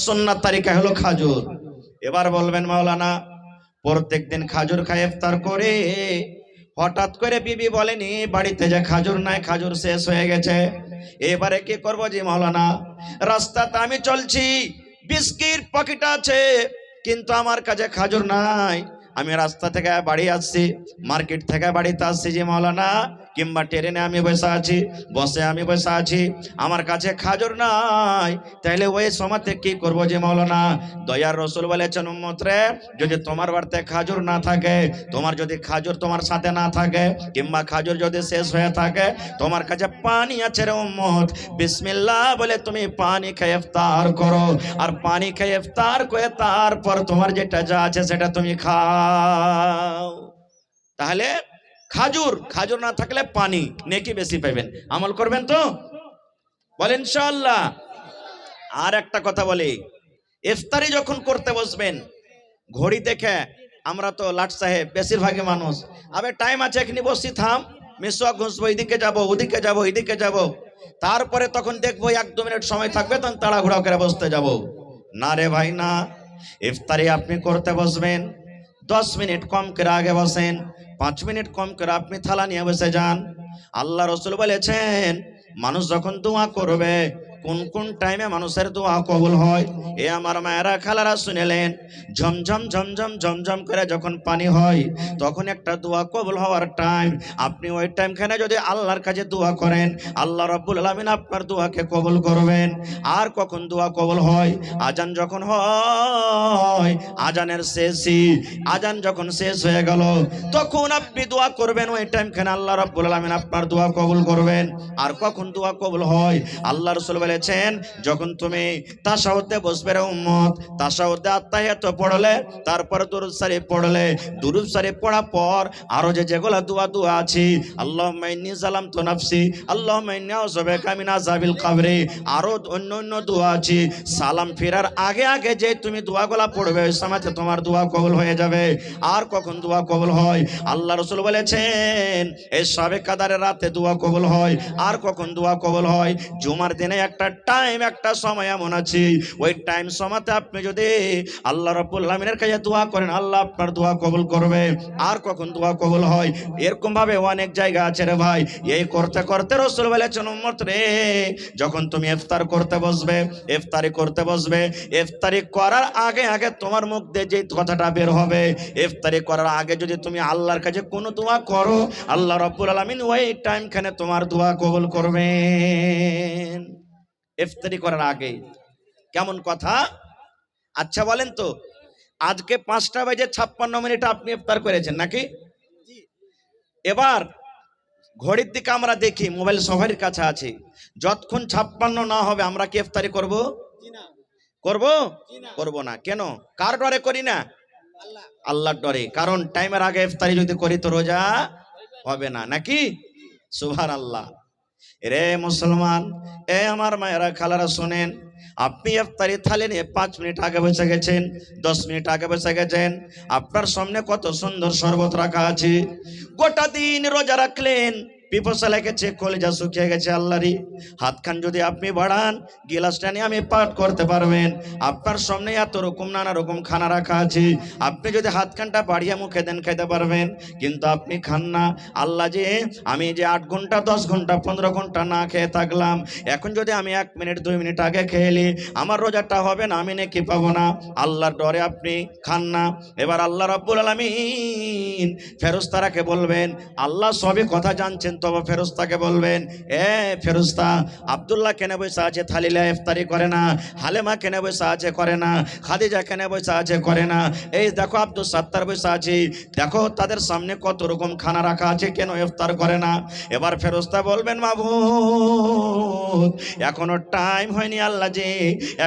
সুন্নাত তালিকা হলো খাজুর। এবার বলবেন মাওলানা প্রত্যেক দিন খাজুর খায় ইফতার করে, হঠাৎ করে বিবি বলেনি বাড়িতে যে খাজুর নাই, খাজুর শেষ হয়ে গেছে, এবারে কি করব? জি মাওলানা, রাস্তাতে আমি চলছি, বিস্কিট পকেট আছে, কিন্তু আমার কাছে খাজুর নাই। আমি রাস্তা থেকে বাড়ি আসছি, মার্কেট থেকে বাড়িতে আসছি জি মাওলানা, কিংবা ট্রেনে আমি বসে আছি, বসে আমি বসে আছি, আমার কাছে খাজুর নাই। তাইলে ওই সময়তে কি করবো জি মাওলানা? দয়ার রসুল বলেছেন, উম্মত রে, যদি তোমার বাড়িতে খাজুর না থাকে, তোমার যদি খাজুর তোমার সাথে না থাকে, কিংবা খাজুর যদি শেষ হয়ে থাকে, তোমার কাছে পানি আছে রে উম্মত, বিসমিল্লাহ বলে তুমি পানি খেয়ে ইফতার করো। আর পানি খেয়ে ইফতার করে তারপর তোমার যেটা যা আছে সেটা তুমি খাও। তাহলে খাজুর, খাজুর না থাকলে পানি, নেকি বেশি পাবেন। আমল করবেন তো? বলেন ইনশাআল্লাহ। আর একটা কথা বলি, ইফতারি যখন করতে বসবেন, ঘড়ি দেখে, আমরা তো লাট সাহেব বেশিরভাগই মানুষ, আবে টাইম আছে এখানে বসি, থাম, মিসওয়াক ঘুষবো, এদিকে যাবো ওদিকে যাবো এদিকে যাবো, তারপরে তখন দেখবো 1-2 মিনিট সময় থাকবে, তখন তাড়াহুড়া করে বসতে যাব। না রে ভাই না, ইফতারি আপনি করতে বসবেন, 10 মিনিট কম করে আগে বসেন, 5 মিনিট কম করে আপনি থালা নিয়ে বসে যান। আল্লাহ রসুল বলেছেন, মানুষ যখন দোয়া করবে, কোন কোন টাইমে মানুষের দোয়া কবুল হয়, এ আমার মায়েরা খালারা শুনেলেন, ঝমঝম ঝমঝম ঝমঝম করে যখন পানি হয়, তখন একটা দোয়া কবুল হওয়ার টাইম। আপনি ওই টাইমখানে যদি আল্লাহর কাছে দোয়া করেন, আল্লাহ রাব্বুল আলামিন আপনার দোয়াকে কবুল করবেন। আর কখন দোয়া কবুল হয়? আজান যখন হয়, আজানের শেষই, আজান যখন শেষ হয়ে গেল, তখন আপনি দোয়া করবেন, ওই টাইমখানে আল্লাহ রাব্বুল আলামিন আপনার দোয়া কবুল করবেন। আর কখন দোয়া কবুল হয়? আল্লাহ রাসূল বলেছেন, যখন তুমি তাশাহুদে বসবে রে উম্মত, তাশাহুদে আত্তাহিয়াত পড়লে, তারপর দুরূদ শরীফ পড়লে, দুরূদ শরীফ পড়ার পর আরো যেগুলা দোয়া আছে, আল্লাহুম্মা ইন্নী যালামতু নাফসি, আল্লাহুম্মা ইন্নী আউযু বিকা মিন আযাবিল কবরি, আরো অন্য দোয়া আছে। সালাম ফেরার আগে আগে যে তুমি দোয়াগুলা পড়বে, ওই সময়তে তোমার দোয়া কবুল হয়ে যাবে। আর কখন দোয়া কবুল হয়? আল্লাহ রাসূল বলেছেন, এই শবে কদরের রাতে দোয়া কবুল হয়। আর কখন দোয়া কবুল হয়? জুমার দিনে একটা টাইম, একটা সময় এমন আছে, ওই টাইম সময়তে আপনি যদি আল্লাহ রাব্বুল আলামিনের কাছে দোয়া করেন, আল্লাহ আপনার দোয়া কবুল করবে। আর কখন দোয়া কবুল হয়? এরকম ভাবে অনেক জায়গা আছে রে ভাই। এই করতে করতে রাসূল বলেছেন, উম্মত রে, যখন তুমি ইফতার করতে বসবে, ইফতারি করতে বসবে, ইফতারি করার আগে আগে তোমার মুখ দিয়ে যে কথাটা বের হবে, ইফতারি করার আগে যদি তুমি আল্লাহর কাছে কোনো দোয়া করো, আল্লাহ রাব্বুল আলামিন ওই টাইমখানে তোমার দোয়া কবুল করবেন। ইফতারি করার আগে, কেমন কথা? আচ্ছা বলেন তো, আজকে 5:56 আপনি ইফতার করেছেন নাকি? এবার ঘড়ির দিকে আমরা দেখি, মোবাইল সবার কাছে আছে, যতক্ষণ 56 না হবে আমরা কি ইফতারি করব? করব? করব না। কেন? কার ডরে করি না? আল্লাহর ডরে। কারণ টাইমের আগে ইফতারি যদি করি তো রোজা হবে না, নাকি? সুবহানাল্লাহ। রে মুসলমান, এ আমার মায়েরা খালারা শোনেন, আপনি ইফতারি থালি নিয়ে 5 মিনিট আগে বসে গেছেন, 10 মিনিট আগে বসে গেছেন, আপনার সামনে কত সুন্দর শরবত রাখা আছে, গোটা দিন রোজা রাখলেন, পিপাসা লেগেছে, কলিজা শুকিয়ে গেছে, আল্লাহরি হাতখান যদি আপনি বাড়ান, গিলাসটা নিয়ে আমি পাঠ করতে পারবেন। আপনার সামনে এত রকম নানা রকম খানা রাখা আছে, আপনি যদি হাতখানটা বাড়িয়ে মুখে দেন, খেতে পারবেন, কিন্তু আপনি খান না। আল্লাহ যে, আমি যে 8 ঘন্টা 10 ঘন্টা 15 ঘন্টা না খেয়ে থাকলাম, এখন যদি আমি 1 মিনিট 2 মিনিট আগে খেয়ে আমার রোজাটা হবে না, আমি নাকি পাবো না। আল্লাহর ডরে আপনি খান না। এবার আল্লাহ রাব্বুল আলামিন ফেরেশতাকে বলবেন, আল্লাহ সবই কথা জানছেন, তবে ফেরেশতাকে বলবেন, এ ফেরেশতা, আব্দুল্লাহ কেন বসে আছে থালিলা ইফতারি করে না, হালেমা কেন বসে আছে করে না, খাদিজা কেন বসে আছে করে না, এই দেখো আব্দুল সাত্তার বসে আছে, দেখো তাদের সামনে কত রকম খানা রাখা আছে, কেন ইফতার করে না? এবার ফেরেশতা বলবেন, মাবুদ এখনো টাইম হয়নি, আল্লাহ জি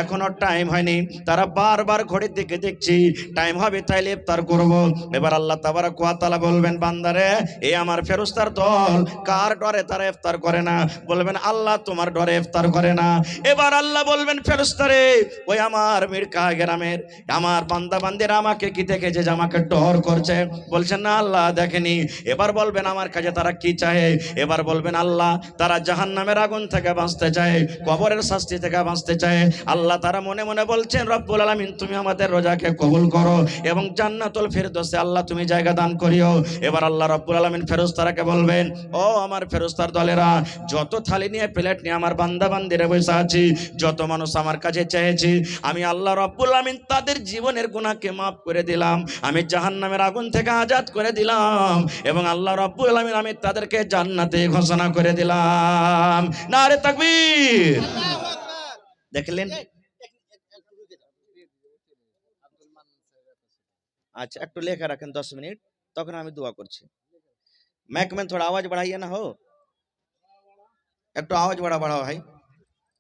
এখনো টাইম হয়নি, তারা বারবার ঘড়ির দিকে দেখছি, টাইম হবে তাইলে ইফতার করব। এবার আল্লাহ তাবারক ওয়া তাআলা বলবেন, বান্দারে, এই আমার ফেরেশতার দল কার ডরে তারা ইফতার করে না? বলবেন আল্লাহ তোমার ডরে ইফতার করে না। এবার আল্লাহ বলবেন ফেরেশতারে, ওই আমার মিরকা গ্রামের আমার বান্দা বান্দিরা আমাকে কি দেখেছে যে আমাকে ডর করছে? বলছেন না আল্লাহ দেখেনি। এবার বলবেন আমার কাছে তারা কি চায়? এবার বলবেন আল্লাহ তারা জাহান্নামের আগুন থেকে বাঁচতে চায়, কবরের শাস্তি থেকে বাঁচতে চায়। আল্লাহ তারা মনে মনে বলছেন রব্বুল আলামিন তুমি আমাদের রোজাকে কবুল করো এবং জান্নাতুল ফেরদৌসে আল্লাহ তুমি জায়গা দান করিও। এবার আল্লাহ রব্বুল আলামিন ফেরেশতারাকে বলবেন, ও আমার ফেরেশতার দলেরা, যত থালি নিয়ে প্লেট নিয়ে আমার বান্দা বান্দিরা বসে আছি, যত মানুষ আমার কাছে চেয়েছি, আমি আল্লাহ রব্বুল আলামিন তাদের জীবনের গুনাহকে মাফ করে দিলাম, আমি জাহান্নামের আগুন থেকে আজাদ করে দিলাম এবং আল্লাহ রব্বুল আলামিন আমি তাদেরকে জান্নাতে ঘোষণা করে দিলাম। নারে তাকবীর। দেখলেন? अच्छा একটু লেখা রাখেন 10 মিনিট, তখন আমি দোয়া করছি। माइक में थोड़ा आवाज बढ़ाइए ना हो, একটু আওয়াজ বাড়াও ভাই,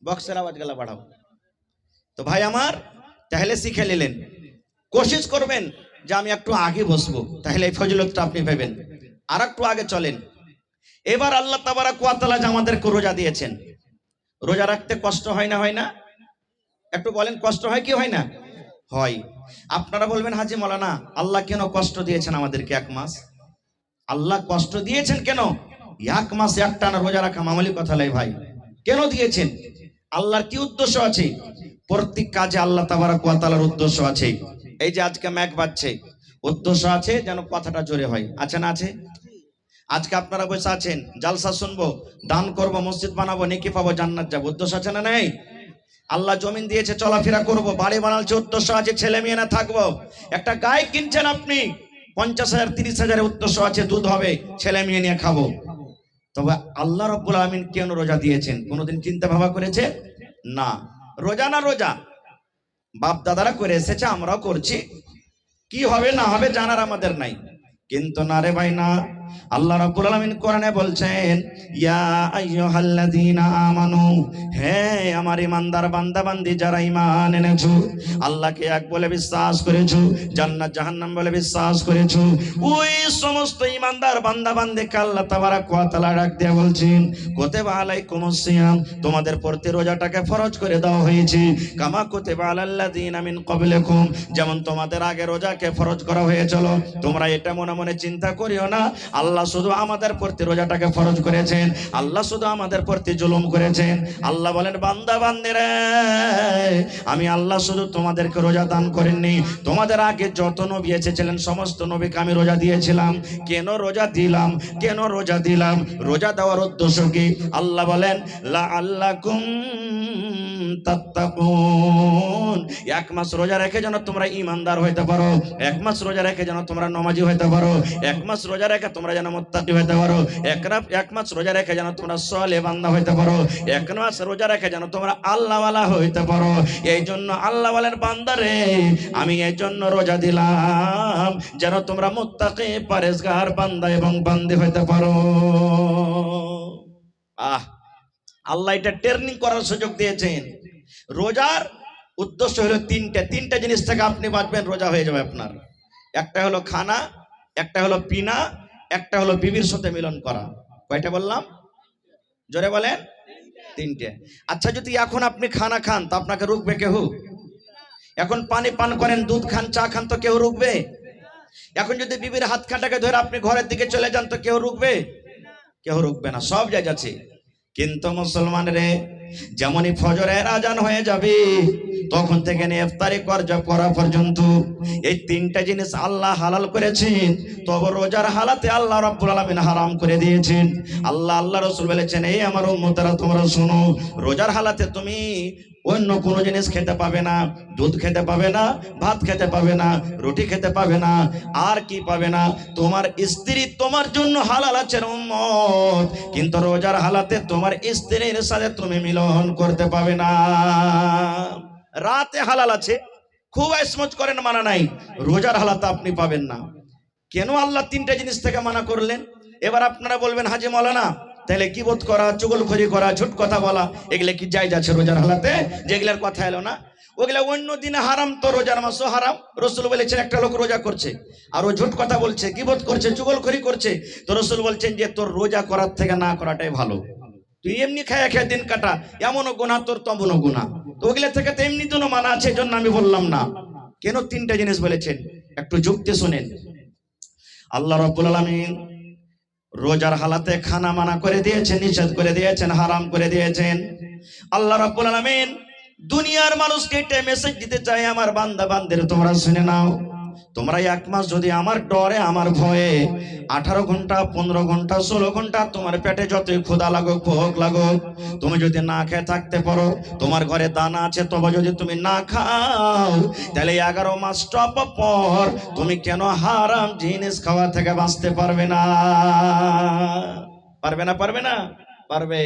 বক্সের আওয়াজ গলা বাড়াও। তো ভাই আমার তাহলে শিখে নিলেন, কোশিশ করবেন যে আমি একটু আগে বসবো, তাহলে এই ফজিলতটা আপনি পাবেন। আর একটু আগে চলেন। এবার আল্লাহ তাবারাক ওয়া তাআলা যে আমাদেরকে রোজা দিয়েছেন, রোজা রাখতে কষ্ট হয় না? হয় না? একটু বলেন কষ্ট হয় কি হয় না? হয়। আপনারা বলবেন হাজি মাওলানা আল্লাহ কেন কষ্ট দিয়েছেন আমাদেরকে এক মাস? আল্লাহ কষ্ট দিয়েছেন কেন? এক মাস একটানা রোজা রাখা মামুলি কথা নয় ভাই। কেন দিয়েছেন? আল্লাহর কি উদ্দেশ্য আছে? প্রত্যেক কাজে আল্লাহ তাবারাক ওয়া তাআলার উদ্দেশ্য আছে। এই যে আজকে ম্যাক বাজছে, উদ্দেশ্য আছে যেন কথাটা জোরে হয়। আছে না? আছে। আজকে আপনারা বসে আছেন, জালসা শুনবো, দান করব, মসজিদ বানাবো, নেকি পাবো, জান্নাত যাবো, উদ্দেশ্য আছে না? নেই? আল্লাহ জমিন দিয়েছে চলাফেরা করব, বাড়ি বানালছে, উদ্দেশ্য আছে ছেলে মেয়ে না থাকবো। একটা গায়ে কিনছেন আপনি 50,000 30,000 উদ্দেশ্য আছে দুধ হবে, ছেলে মেয়ে নিয়ে খাবো। তবে আল্লাহ রাব্বুল আলামিন কেন রোজা দিয়েছেন কোনোদিন চিন্তা ভাবনা করেছে? না। রোজা না রোজা বাপ দাদারা করে এসেছে, আমরাও করছি, কি হবে না হবে জানার আমাদের নাই। কিন্তু না রে ভাই না, আল্লাহ রাব্বুল আলামিন কোরআনে বলছেন ইয়া আইয়ুহাল্লাযীনা আমানু, হে আমার ঈমানদার বান্দা বান্দি যারা ঈমান এনেছো, আল্লাহকে এক বলে বিশ্বাস করেছো, জান্নাত জাহান্নাম বলে বিশ্বাস করেছো, ওই সমস্ত ঈমানদার বান্দা বান্দিকে আল্লাহ তাবারাক ওয়া তাআলা ডাক দিয়ে বলছেন কুতিবা আলাইকুমুস সিয়াম, তোমাদের প্রতি রোজাটাকে ফরজ করে দেওয়া হয়েছে, কামা কুতিবা আলাল্লাযীনা মিন ক্বাবলিকুম, যেমন তোমাদের আগে রোজাকে ফরজ করা হয়েছিল। তোমরা এটা মনে মনে চিন্তা করিও না আল্লাহ শুধু আমাদের প্রতি রোজাটাকে ফরজ করেছেন, আল্লাহ শুধু আমাদের প্রতি জুলুম করেছেন। আল্লাহ বলেন বান্দা বান্দিরা, আমি আল্লাহ শুধু তোমাদেরকে রোজা দান করেননি, তোমাদের আগে যত নবী এসেছিলেন সমস্ত নবীকে আমি রোজা দিয়েছিলাম। কেন রোজা দিলাম? কেন রোজা দিলাম? রোজা দেওয়ার উদ্দেশ্য কি? আল্লাহ বলেন লাআল্লাকুম তাত্তাকুন, এক মাস রোজা রেখে যেন তোমরা ঈমানদার হইতে পারো, এক মাস রোজা রেখে যেন তোমরা নামাজি হইতে পারো, এক মাস রোজা রেখে তোমরা যেন মুত্তাকি হইতে পারো, এক মাস রোজা রেখে যেন তোমরা সালেহ বান্দা হইতে পারো, এক মাস রোজা রেখে যেন তোমরা আল্লাহওয়ালা হইতে পারো। এই জন্য আল্লাহ বলেন বান্দারে আমি এই জন্য রোজা দিলাম যেন তোমরা মুত্তাকি পরেজগার বান্দা এবং বান্দি হইতে পারো। আল্লাহ এটা ট্রেনিং করার সুযোগ দিয়েছেন। রোজার উদ্দেশ্য হলো তিনটা জিনিস থেকে আপনি বাঁচবেন, রোজা হয়ে যাবে আপনার। একটা হলো খানা, একটা হলো পিনা, একটা হলো বিবির সাথে মিলন করা। কয়টা বললাম? জোরে বলেন। তিনটে। আচ্ছা যদি এখন আপনি খানা খান তো আপনাকে রুকবে কেউ? এখন পানি পান করেন, দুধ খান, চা খান, তো কেউ রুকবে? এখন যদি বিবির হাত খাটাকে ধরে আপনি ঘরের দিকে চলে যান তো কেউ রুকবে? কেউ রুকবে না, সব জায়গা আছে। কিন্তু মুসলমান রে, যেমনই ফজরের আজান হয়ে যাবে তখন থেকে নিয়ে ইফতারি করা পর্যন্ত এই তিনটা জিনিস আল্লাহ হালাল করেছেন, তবে রোজার হালাতে আল্লাহ রাব্বুল আলামিন হারাম করে দিয়েছেন। আল্লাহ রাসূল বলেছেন এই আমার উম্মতেরা তোমরা শোনো, রোজার হালাতে তুমি অন্য কোনো জিনিস খেতে পাবে না, দুধ খেতে পাবে না, ভাত খেতে পাবে না, রুটি খেতে পাবে না, আর কি পাবে না? তোমার স্ত্রী তোমার জন্য হালাল আছে উম্মত, কিন্তু রোজার হালাতে তোমার স্ত্রীর সাথে তুমি মিলন করতে পাবে না। রাতে হালাল আছে, খুব আইসমজ করেন, মানা নাই, রোজার হালাতে আপনি পাবেন না। কেন আল্লাহ তিনটা জিনিস থেকে মানা করলেন? এবার আপনারা বলবেন হাজি মাওলানা তাহলে কিবত করা, চুগলখড়ি করা, ঝুট কথা বলা, এগুলো কি জায়েজ আছে রোজার হালাতে? যেগুলোর কথা এলো না, ওগুলা অন্য দিনে হারাম, তো রোজার মাসও হারাম। রসুল বলেছেন একটা লোক রোজা করছে আর ও ঝুট কথা বলছে, গীবত করছে, চুগলখড়ি করছে, তো রসুল বলছেন যে তোর রোজা করার থেকে না করাটাই ভালো। তুই এমনি খায়া খেয়ে দিন কাটা, এমনও গুনাহ তোর তেমনও গুনাহ। তো ওগুলা থেকে তো এমনি দিনও মানা আছে, জন্য আমি বললাম না। কেন তিনটা জিনিস বলেছেন একটু যুক্তি শুনেন। আল্লাহ রাব্বুল আলামিন রোজার হালাতে খানা মানা করে দিয়েছেন, নিষেধ করে দিয়েছেন, হারাম করে দিয়েছেন। আল্লাহ রাব্বুল আলামিন দুনিয়ার মানুষকে এটা মেসেজ দিতে চাই, আমার বান্দা বান্দির তোমরা শুনে নাও, তোমরা এক মাস যদি আমার ডরে, আমার ভয়ে 18 ঘন্টা 15 ঘন্টা 16 ঘন্টা তোমার পেটে যতই ক্ষুধা লাগুক, ভোগ লাগুক, তুমি যদি না খেয়ে থাকতে পারো, তোমার ঘরে দানা আছে তবে যদি তুমি না খাও, তাহলে 11 মাস টপ পর তুমি কেন হারাম জিনিস খাওয়া থেকে বাঁচতে পারবে না? পারবে না? পারবে না? পারবে।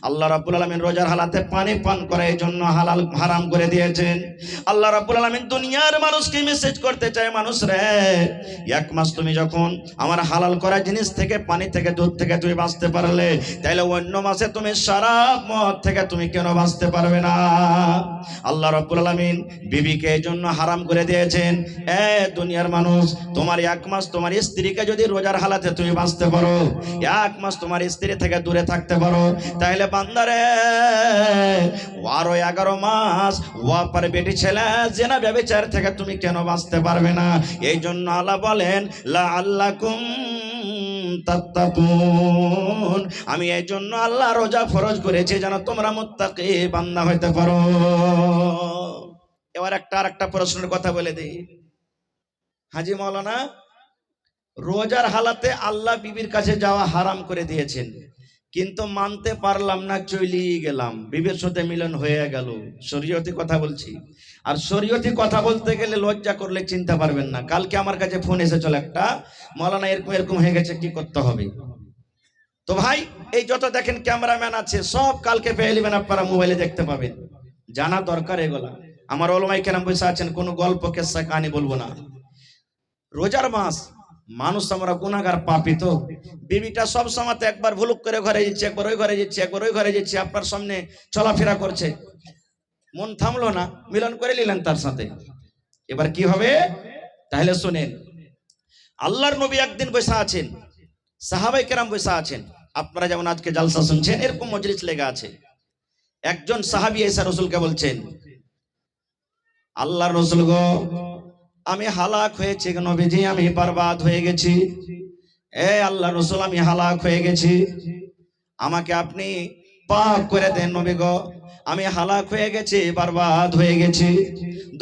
আল্লাহ রাব্বুল আলামিন রোজার হালাতে পানি পান করে এই জন্য হালাল হারাম করে দিয়েছেন। আল্লাহ রাব্বুল আলামিন দুনিয়ার মানুষকে মেসেজ করতে চায়, মানুষ রে, এক মাস তুমি যখন আমার হালাল করা জিনিস থেকে, পানি থেকে, দুধ থেকে তুমি বাঁচতে পারলে, তাইলে অন্য মাসে তুমি শরাব মদ থেকে তুমি কেন বাঁচতে পারবে না? আল্লাহ রাব্বুল আলামিন বিবিকে এই জন্য হারাম করে দিয়েছেন। দুনিয়ার মানুষ, তোমার এক মাস তোমার স্ত্রীকে যদি রোজার হালাতে তুমি বাঁচতে পারো, এক মাস তোমার স্ত্রী থেকে দূরে থাকতে পারো, তাহলে বান্দারে আরো 11 মাস ওয়াপার বেটি ছেলে জেনা ব্যভিচার থেকে তুমি কেন বাঁচতে পারবে না? এই জন্য আল্লাহ বলেন লাআল্লাকুম তাত্তাকুন, আমি এই জন্য আল্লাহ রোজা ফরজ করেছি যেন তোমরা মুত্তাকি বান্দা হইতে পারো। এবার আরেকটা প্রশ্নের কথা বলে দিই। হাজী মাওলানা, রোজার হালাতে আল্লাহ বিবির কাছে যাওয়া হারাম করে দিয়েছেন, কিন্তু মানতে পারলাম না, চলেই গেলাম, বিবির সাথে মিলন হয়ে গেল। শরীয়তি কথা বলছি, আর শরীয়তি কথা বলতে গেলে লজ্জা করলে চিনতে পারবেন না। কালকে আমার কাছে ফোন এসেছিল একটা, মাওলানা এরকম এরকম হয়ে গেছে, কি করতে হবে? তো ভাই, এই যত দেখেন ক্যামেরাম্যান আছে সব কালকে পেয়ে নেবেন, আপনারা মোবাইলে দেখতে পাবেন। জানা দরকার এগুলা। আমার ওলামায়ে কেরাম বসে আছেন, কোনো গল্প কেসা কাহিনী বলবো না। রোজার মাস, মানুষ আমরা গুনাহগার পাপী, তো বিবিটা সব সময় একবার ভুলুক করে ঘরে যাচ্ছে, একবার ওই ঘরে যাচ্ছে, একবার ওই ঘরে যাচ্ছে, আপনার সামনে চলাফেরা করছে, মন থামলো না, মিলন করে নিলেন তার সাথে। এবার কি হবে? তাহলে শুনেন, আল্লাহর নবী একদিন বসে আছেন, সাহাবায়ে কেরাম বসে আছেন, আপনারা যেমন আজকে জালসা শুনছেন এরকম মজলিস লেগে আছে। একজন সাহাবী এসে রাসূলকে বলছেন, আল্লাহর রাসূল গো, আমি হালাক হয়েছি গো নবীজি, আমি বরবাদ হয়ে গেছি। আল্লাহর রাসূল, আমি হালাক হয়ে গেছি, আমাকে আপনি পাক করে দেন নবী গো, আমি হালাক হয়ে গেছি, বরবাদ হয়ে গেছি।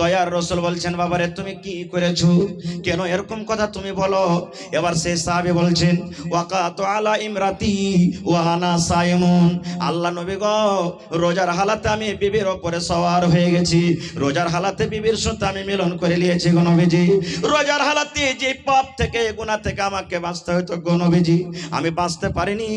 দয়ার রাসূল বলছেন, বাবারে তুমি কি করেছো, কেন এরকম কথা তুমি বলো? এবার সেই সাহাবী বলছেন, ওয়াকাতু আলা ইমরাতি ওয়া আনা সাইমুন, আল্লাহ নবী গো, রোজার হালাতে আমি বিবির উপরে সওয়ার হয়ে গেছি, রোজার হালাতে বিবির সাথে আমি মিলন করে নিয়েছি গো নবীজি। রোজার হালাতে যে পাপ থেকে, গুনাহ থেকে আমাকে বাঁচতে হতো গো নবীজি, আমি বাঁচতে পারিনি,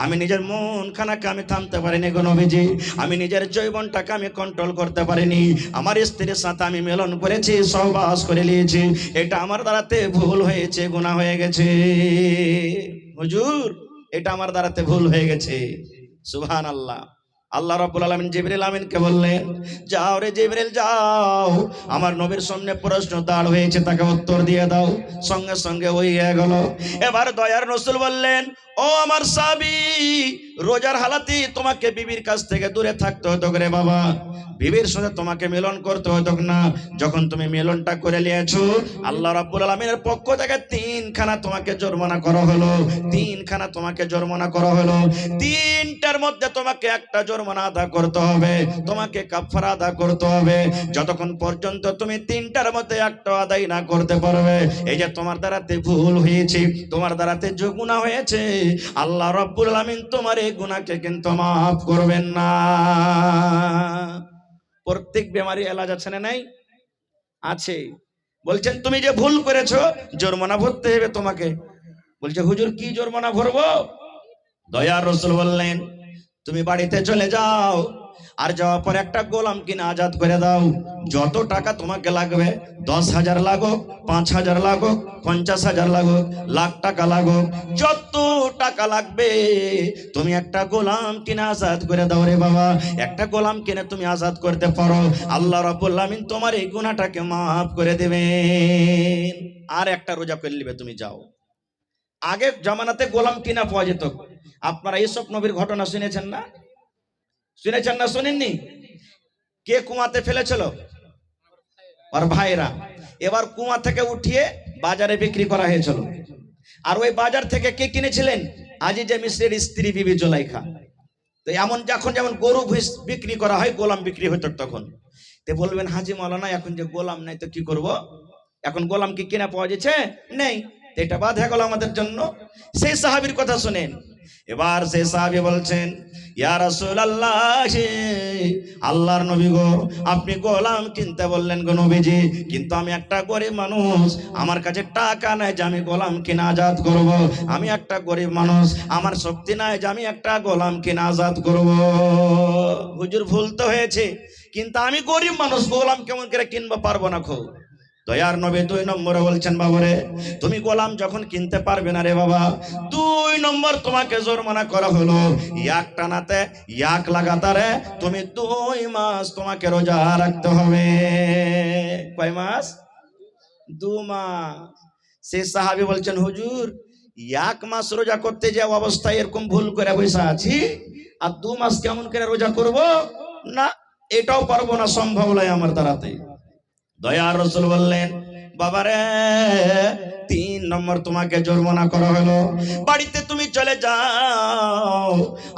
আমি নিজের মন খানাকে আমি থামতে পারিনি গো নবীজি, আমি নিজের জৈবনটাকে আমি কন্ট্রোল করতে পারিনি, আমার স্ত্রীর সাথে আমি মিলন করেছি, সহবাস করে নিয়েছি, এটা আমার দ্বারাতে ভুল হয়েছে, গুনাহ হয়ে গেছে হুজুর, এটা আমার দ্বারাতে ভুল হয়ে গেছে। সুবহানাল্লাহ। আল্লাহ রাব্বুল আলামিন জিবরিল আমিনকে বললেন, যাও রে জিবরিল যাও, আমার নবীর সামনে প্রশ্ন দাঁড় হয়েছে, তাকে উত্তর দিয়ে দাও। সঙ্গে সঙ্গে ওই হয়ে গেল। এবার দয়ার রাসূল বললেন, ও আমার সাহাবী, রোজার হালাতে তোমাকে বিবির কাছ থেকে দূরে থাকতে হতো রে বাবা, বিবির সাথে তোমাকে মিলন করতে হতো না। যখন তুমি মিলনটা করে নিয়েছো, আল্লাহ রাব্বুল আলামিনের পক্ষ থেকে 3খানা তোমাকে জরিমানা করা হলো, 3খানা তোমাকে জরিমানা করা হলো। 3টার মধ্যে তোমাকে একটা জরিমানা আদা করতে হবে, তোমাকে কাফারা আদা করতে হবে। যতক্ষণ পর্যন্ত তুমি 3টার মধ্যে একটা আদায় না করতে পারবে, এই যে তোমার দ্বারাতে ভুল হয়েছে, তোমার দ্বারাতে যে গুনাহ হয়েছে, আল্লাহ রাব্বুল আলামিন তোমার এই গুনাহকে কিন্তু মাফ করবেন না। প্রত্যেক বেমারি এলাজ আছে না নাই? আছে। বলছেন তুমি যে ভুল করেছো, জরিমানা ভরতে হবে তোমাকে। বলছে হুজুর কি জরিমানা ভরবো? দয়ার রাসূল বললেন, তুমি বাড়িতে চলে যাও, আর যাওয়ার পর একটা গোলাম কিনে আজাদ করে দাও। যত টাকা তোমাকে লাগবে, 10,000 লাগুক, 5,000 লাগুক, 50,000 লাগুক, লাখ টাকা লাগুক, যত টাকা লাগবে, তুমি একটা গোলাম কিনে আজাদ করে দাও রে বাবা। একটা গোলাম কিনে তুমি আজাদ করতে পারো, আল্লাহ রাব্বুল আমিন তোমার এই গুনাহটাকে মাফ করে দেবেন। আর একটা রোজা করে নিবে, তুমি যাও। আগে জামানাতে গোলাম কিনা পাওয়া যেত। আপনারা এইসব নবীর ঘটনা শুনেছেন না? শুনেছেন না শুনেননি? কে কুয়াতে ফেলেছিল? আর ভাইরা। এবার কুয়া থেকে উঠিয়ে বাজারে বিক্রি করা হয়েছিল। আর ওই বাজার থেকে কে কিনেছিলেন? আজিজে মিশ্রের স্ত্রী বিবি জুলাইখা। তো এমন যখন যেমন গরু বিক্রি করা হয়, গোলাম বিক্রি হতো তখন। তো বলবেন হাজি মাওলানা এখন যে গোলাম নাই তো কি করব? এখন গোলাম কি কিনা পাওয়া যাচ্ছে? নেই। এটা বাধা গেল আমাদের জন্য। সেই সাহাবীর কথা শুনেন। এবার সেই সাহাবী বলছেন, ইয়া রাসূলুল্লাহ, আল্লাহর নবী গো, আপনি গোলাম কিনতে বললেন গো নবীজি, কিন্তু আমি একটা গরিব মানুষ, আমার কাছে টাকা নাই যে আমি গোলাম কিনে আজাদ করব। আমি একটা গরিব মানুষ, আমার শক্তি নাই যে আমি একটা গোলাম কিনে আজাদ করব। হুজুর ভুল তো হয়েছে, কিন্তু আমি গরিব মানুষ, গোলাম কেমন করে কিনবো, পারবো না। খুব দয়ার নবী 2 নম্বরে বলছেন, বাবারে তুমি গোলাম যখন কিনতে পারবে না রে বাবা, 2 নম্বর তোমাকে জরিমানা করা হলো এক টানাতে, এক লাগাতারে তুমি 2 মাস তোমাকে রোজা রাখতে হবে। কয় মাস? 2 মাস। সেই সাহাবী বলছেন, হুজুর 1 মাস রোজা করতে যাওয়া অবস্থায় এরকম ভুল করে বসে আছি, আর 2 মাস কেমন করে রোজা করব? না, এটাও পারবো না, সম্ভব নয় আমার দ্বারাতে। দয়ার রাসূল বললেন, বাবারে 3 নম্বর তোমাকে জরিমানা করা হলো, বাড়িতে তুমি চলে যাও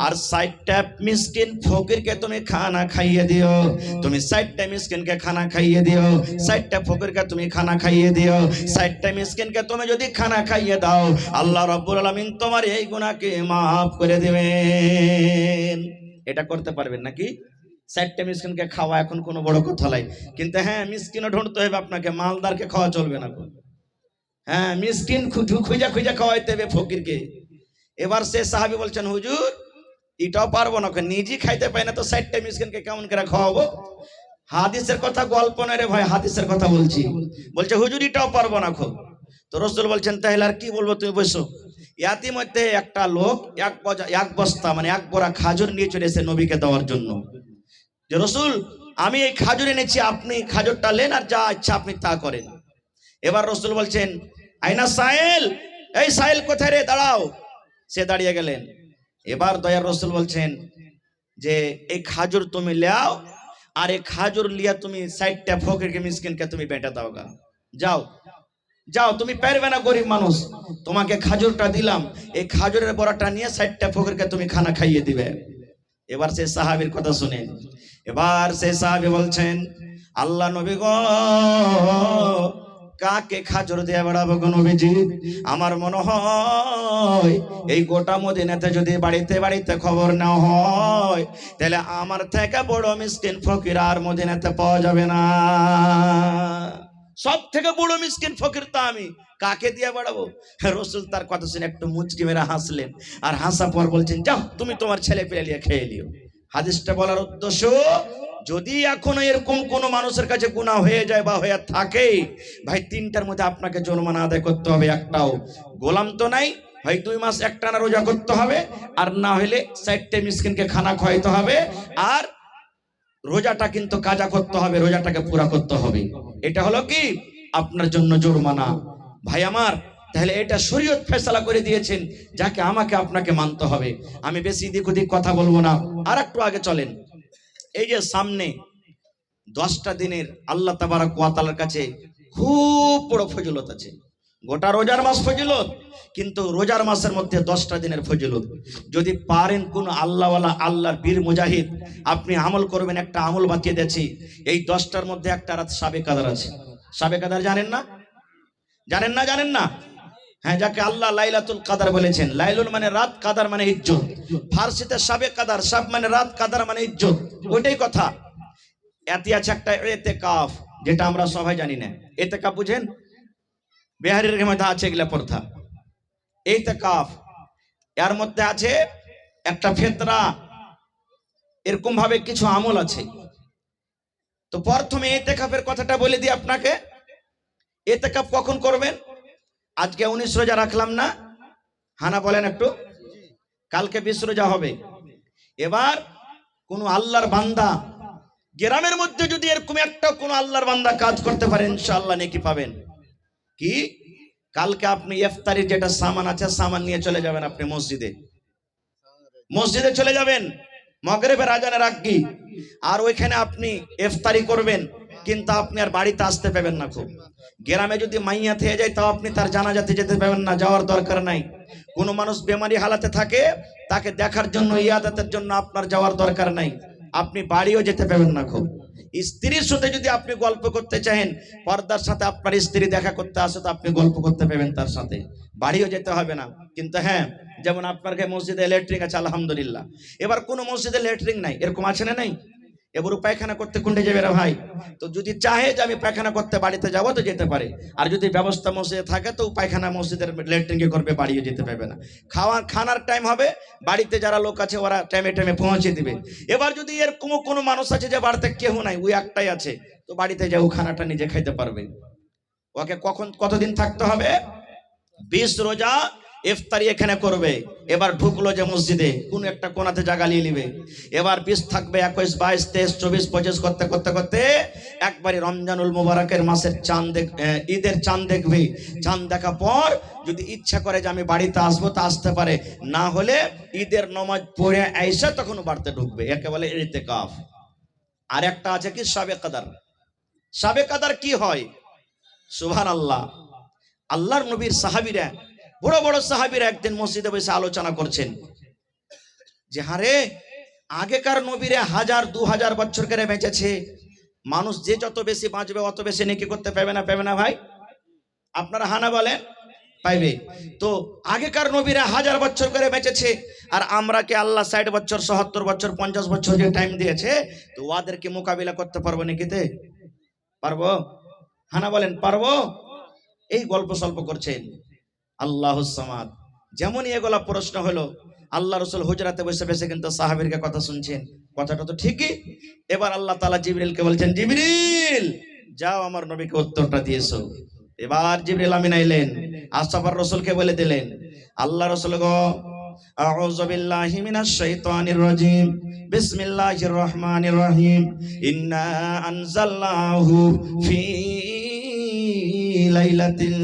আর 60টা মিসকিন ফকিরকে তুমি খানা খাইয়ে দিও। তুমি 60টা মিসকিনকে খানা খাইয়ে দিও, 60টা ফকিরকে তুমি খানা খাইয়ে দিও। 60টা মিসকিনকে তুমি যদি খানা খাইয়ে দাও, আল্লাহ রাব্বুল আলামিন তোমার এই গুনাহকে maaf করে দিবেন। এটা করতে পারবেন নাকি? 60টা মিসকিনকে খাওয়া এখন কোনো বড় কথা নয়, কিন্তু হ্যাঁ মিসকিনও ঢুঁড়তে হবে আপনাকে, মালদারকে খাওয়া চলবে না। হ্যাঁ মিসকিন খুঁজা খুঁজা খাওয়াইতে হবে ফকিরকে। এবার সে সাহাবী বলছেন, হুজুর এটাও পারবো না, নিজে খাইতে পাই না তো 60টা মিসকিনকে কেমন করে খাওয়াবো? হাদিসের কথা গল্প নয় রে ভাই, হাদিসের কথা বলছি। বলছে হুজুর এটাও পারবো না। খুব তো রাসূল বলছেন, তাহলে আর কি বলবো, তুমি বসো। ইয়াতি মধ্যে একটা লোক এক বস্তা মানে 1 বোরা খাজুর নিয়ে চলে এসে নবীকে দেওয়ার জন্য, যে রাসূল আমি এই খাজুর এনেছি, আপনি খাজুরটা নেন আর যা ইচ্ছা আপনি তা করেন। এবার রাসূল বলছেন, আইনা সাইল, এই সাইল কোথায় রে, দাঁড়াও। সে দাঁড়িয়ে গেলেন। এবার দয়ার রাসূল বলছেন যে এই খাজুর তুমি লাও, আর এই খাজুর লিয়া তুমি 60টা ফকিরকে মিসকিনকে তুমি বেটা দাও গা, যাও যাও, তুমি পারবে না, গরিব মানুষ, তোমাকে খাজুরটা দিলাম, এই খাজুরের বড়াটা নিয়ে 60টা ফকিরকে তুমি খানা খাইয়ে দিবে। এবার সেই সাহাবীর কথা শুনেন। এবার সেই সাহাবী বলছেন, আল্লাহ নবী গো, কাকে খাজুর দিয়ে বেড়াবো গো নবীজি? আমার মনে হয় এই গোটা মদিনাতে যদি বাড়িতে বাড়িতে খবর না হয়, তাহলে আমার থেকে বড় মিসকিন ফকির আর মদিনাতে পাওয়া যাবে না। সব থেকে বড় মিসকিন ফকির তো আমি, কাকে দিয়ে বাড়াবো? রাসূল তার কথা শুনে একটু মুচকি মেরে হাসলেন, আর হাসা পর বলছেন, যাও তুমি তোমার ছেলে পেলে নিয়ে খেয়ে নিও। হাদিসটা বলার উদ্দেশ্য, যদি এখনো এরকম কোন মানুষের কাছে গুনাহ হয়ে যায় বা হয়ে থাকে, ভাই 3টার মধ্যে আপনাকে জরিমানা আদায় করতে হবে। একটাও গোলাম তো নাই, হয় 2 মাস একটানা রোজা করতে হবে, আর না হলে 60টা মিসকিনকে খানা খাওয়াইতে হবে, আর রোজাটা কিন্তু কাজা করতে হবে, রোজাটাকে পুরা করতে হবে। এটা হলো কি আপনার জন্য জরিমানা। ভাই আমার, তাহলে এটা শরীয়ত ফয়সালা করে দিয়েছেন, যাকে আমাকে আপনাকে মানতে হবে। আমি বেশি দিক ওদিক কথা বলবো না, আর একটু আগে চলেন। এই যে সামনে 10টা দিনের আল্লাহ তাবারক ওয়া তাআলার কাছে খুব বড় ফজিলত আছে। গোটা রোজার মাস ফজিলত, কিন্তু রোজার মাসের মধ্যে 10টা দিনের ফজিলত। যদি পারেন কোন আল্লাহওয়ালা, আল্লাহর বীর মুজাহিদ, আপনি আমল করবেন। একটা আমল বাঁচিয়ে দিয়েছি, এই 10টার মধ্যে একটা রাত শাবে কাদর আছে। শাবে কাদর জানেন না? জানেন না? জানেন না? হ্যাঁ, যাকে আল্লাহ লাইলাতুল কাদার বলেছেন। লাইলুল মানে রাত, কাদার মানে ইজ্জত। ফার্সিতে শাবে কাদর, শাব মানে রাত, কাদার মানে ইজ্জত, ওইটাই কথা। এতে আছে একটা ইতিকাফ, যেটা আমরা সবাই জানি না। ইতিকাফ বুঝেন? বিহারের মধ্যে আছে এগুলা প্রথা, ইতিকাফ। এর মধ্যে আছে একটা ফিতরা, এরকম ভাবে কিছু আমল আছে। তো প্রথমে ইতিকাফের কথাটা বলে দিই আপনাকে। ইতিকাফ কখন করবেন? আজকে 19 রোজা রাখলাম না, হানা বলেন একটু। কালকে 20 রোজা হবে। এবার কোন আল্লাহর বান্দা গ্রামের মধ্যে যদি এরকম একটা কোন আল্লাহর বান্দা কাজ করতে পারে, ইনশাআল্লাহ নেকি পাবেন। কি? কালকে আপনি ইফতারির যেটা সামান আছে, সামান নিয়ে চলে যাবেন আপনি মসজিদে। মসজিদে চলে যাবেন মাগরিবের আজানের আগে, আর ওইখানে আপনি ইফতারি করবেন। কিন্তু আপনি আর বাড়িতে আসতে পাবেন না। খুব গ্রামে যদি মাইয়া থেকে যায় তাও আপনি তার জানাজাতে যেতে পাবেন না, যাওয়ার দরকার নাই। কোনো মানুষ বেমারি হালাতে থাকে, তাকে দেখার জন্য, ইয়াদাতের জন্য আপনার যাওয়ার দরকার নাই, আপনি বাড়িও যেতে পাবেন না। খুব স্ত্রীর সাথে যদি আপনি গল্প করতে চাহেন, পর্দার সাথে আপনার স্ত্রী দেখা করতে আসে, তো আপনি গল্প করতে পাবেন তার সাথে, বাড়িও যেতে হবে না। কিন্তু হ্যাঁ, যেমন আপনার মসজিদে ল্যাট্রিন আছে আলহামদুলিল্লাহ, এবার কোন মসজিদে ল্যাট্রিন নাই, এরকম আছে না নাই? এবার পায়খানা করতে কোনটা যাবে রে ভাই? তো যদি চাহে যে আমি পায়খানা করতে বাড়িতে যাবো তো যেতে পারে, আর যদি ব্যবস্থা মসজিদে থাকে তো পায়খানা মসজিদের ল্যাট্রিনকে করবে, বাড়িও যেতে পারবে না। খানার টাইম হবে, বাড়িতে যারা লোক আছে ওরা টাইমে টাইমে পৌঁছে দিবে। এবার যদি এর কোনো মানুষ আছে যে বাড়িতে কেউ নাই, ওই একটাই আছে, তো বাড়িতে যাও খানাটা নিজে খাইতে পারবে। ওকে কতদিন থাকতে হবে? 20 রোজা ইফতারি এখানে করবে। এবার ঢুকলো যে মসজিদে, কোন একটা কোনাতে জায়গা নিয়ে নিবে। এবার 20 থাকবে, 21, 22, 23, 24, 25 করতে করতে করতে একবারে রমজানুল মুবারকের মাসের চাঁদ, ঈদের চাঁদ দেখবে। চাঁদ দেখা পর যদি ইচ্ছা করে যে আমি বাড়িতে আসবো তা আসতে পারে, না হলে ঈদের নামাজ পড়ে আইসা তখন বাড়িতে ঢুকবে। একে বলে ইতিকাফ। আর একটা আছে কি শাবে কদর। শাবে কদর কি হয়? সুবহানাল্লাহ। আল্লাহর নবীর সাহাবীরা, বড় বড় সাহাবীরা একদিন মসজিদে বসে আলোচনা করছেন যে হারে আগেকার নবীরা 1000, 2000 বছর করে বেঁচেছে, মানুষ যে যত বেশি বাঁচবে অত বেশি নেকি করতে পাবে না ভাই? আপনারা হানা বলেন, পাইবে। তো আগেকার নবীরা 1000 বছর করে বেঁচেছে, আর আমরা কি আল্লাহ 60 বছর, 70 বছর, 50 বছর যে টাইম দিয়েছে, তো ওদেরকে মোকাবিলা করতে পারবো নাকিতে? পারবো? হানা বলেন, পারবো? এই গল্প সল্প করছেন। আল্লাহুস সামাদ। যেমনই এগুলা প্রশ্ন হলো, আল্লাহ রাসূল হুজরাতে বসে বসে কিন্তু সাহাবীরকে কথা শুনছেন। কথাটা তো ঠিকই। এবার আল্লাহ তাআলা জিবরিলকে বলছেন, জিবরিল যাও আমার নবীকে উত্তরটা দিয়েছো। এবার জিবরিল আমিন আইলেন, আসাফার রাসূলকে বলে দিলেন, আল্লাহ রাসূল গো, আউযু বিল্লাহি মিনাশ শাইতানির রাজীম, বিসমিল্লাহির রহমানির রহিম, ইন্না আনজালনাহু ফি লাইলাতুল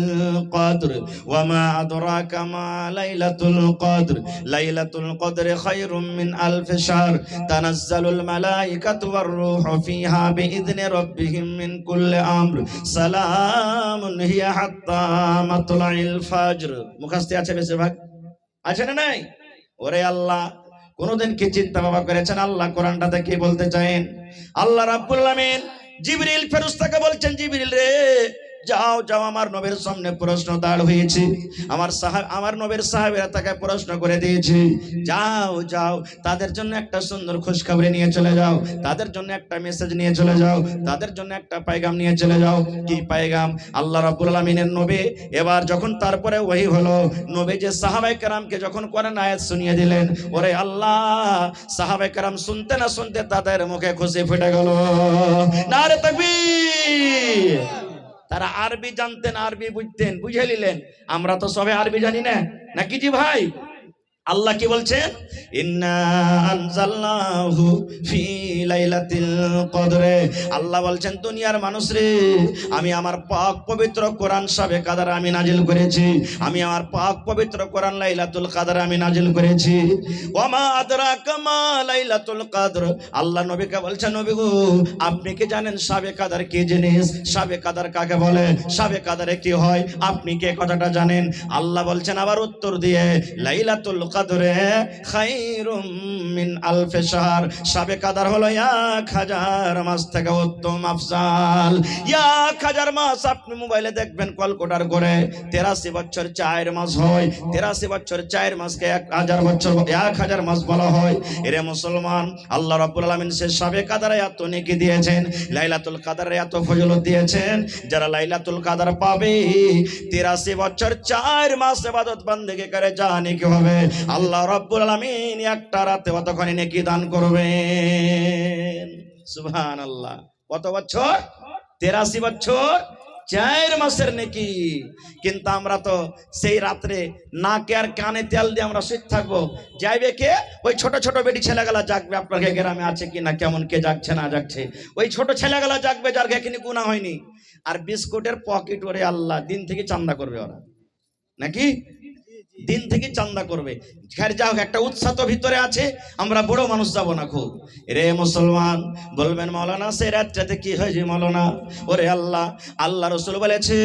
কদর ওয়া মা আদরাকা মা লাইলাতুল কদর, লাইলাতুল কদরি খায়রুম মিন আলফি শাহর, তানাজ্জালুল মালায়েকাতু ওয়ার রূহু ফিহা বিইذনি রাব্বিহিম মিন কুল্লি আমর, সালামুন হিয়া হাত্তা মাতলাইল ফজর। মুখস্থ আছে বেশিরভাগ, আছে না নাই? ওরে আল্লাহ, কোনদিন কি চিন্তা ভাবনা করেছেন আল্লাহ কোরআনটাতে কি বলতে চান? আল্লাহ রাব্বুল আমিন জিবরিল ফেরেশতাকে বলছেন, জিবরিল রে যাও যাও, আমার নবীর সামনে প্রশ্ন দাঁড় হয়েছে, আমার নবীর সাহাবীরা তাকে প্রশ্ন করে দিয়েছে, যাও যাও তাদের জন্য একটা সুন্দর খুশখবরি নিয়ে চলে যাও, তাদের জন্য একটা মেসেজ নিয়ে চলে যাও, তাদের জন্য একটা পায়গাম নিয়ে চলে যাও। কি পায়গাম? আল্লাহ রাব্বুল আমিনের নবী এবার যখন তারপরে ওহী হলো, নবী যে সাহাবায়ে কেরামকে যখন কোরআন আয়াত শুনিয়ে দিলেন, ওরে আল্লাহ, সাহাবায়ে কেরাম শুনতে না শুনতে তাদের মুখে খুশি ফুটে গেল। নারে তাকবীর। তারা আরবি জানতেন, আরবি বুঝতেন, বুঝে নিলেন। আমরা তো সবে আরবি জানি না, নাকি জি ভাই? আল্লাহ কি বলছেন? ইন্না আনজালনাহু ফি লাইলাতিল কদর। আল্লাহ বলছেন, দুনিয়ার মানুষ রে, আমি আমার পাক পবিত্র কোরআন শাবে কদর আমি নাজিল করেছি, আমি আমার পাক পবিত্র কোরআন লাইলাতুল কদর আমি নাজিল করেছি। ওয়া মা আদরাকা মা লাইলাতুল কদর। আল্লাহ নবীকে বলছেন, নবী গো, আপনি কি জানেন শাবে কদর কি জিনিস? শাবে কদর কাকে বলে? শাবে কদরে কি হয়? আপনি কি কথাটা জানেন? আল্লাহ বলছেন আবার উত্তর দিয়ে, লাইলাতুল কদরে খায়রুম মিন আলফি শাহর। শাবে কদর হলো 1000 মাস থেকে উত্তম আফজাল। 1000 মাস আপনি মোবাইলে দেখবেন ক্যালকুলেটর করে, 83 বছর 4 মাস হয়। 83 বছর 4 মাসকে 1000 বছর 1000 মাস বলা হয়। এরে মুসলমান, আল্লাহ রাব্বুল আলামিন সে শাবে কদরে এত নেকি দিয়েছেন, লাইলাতুল কদরে এত ফজিলত দিয়েছেন, যারা লাইলাতুল কদর পাবে 83 বছর 4 মাস ইবাদত বندگی করে যা নেকি হবে, আল্লাহ রাব্বুল আলামিন একটা রাতে কতখানি নেকি দান করবেন। সুবহানাল্লাহ। কত বছর? 83 বছর 4 মাসের নেকি। কিন্তু আমরা তো সেই রাত্রে নাকে আর কানে তেল দিয়ে আমরা শুয়ে থাকবো। যাইবে কে? ওই ছোট ছোট বেটি ছেলেগুলা জাগবে, আপনার গ্রামে আছে কিনা, কেমন কে জাগছে না জাগছে, ওই ছোট ছেলেগুলা জাগবে যার এখানে গুনাহ হয়নি। আর বিস্কুটের পকেট ওরে আল্লাহ দিন থেকে চান্দা করবে ওরা, নাকি দিন থেকে চান্দা করবে। খের যাও, একটা উৎসাহ তো ভিতরে আছে, আমরা বড় মানুষ যাব না খুব। রে মুসলমান, বলবেন মাওলানা সেই রাতটাতে কি হয়েছে মাওলানা? ওরে আল্লাহ, আল্লাহ রসুল বলেছে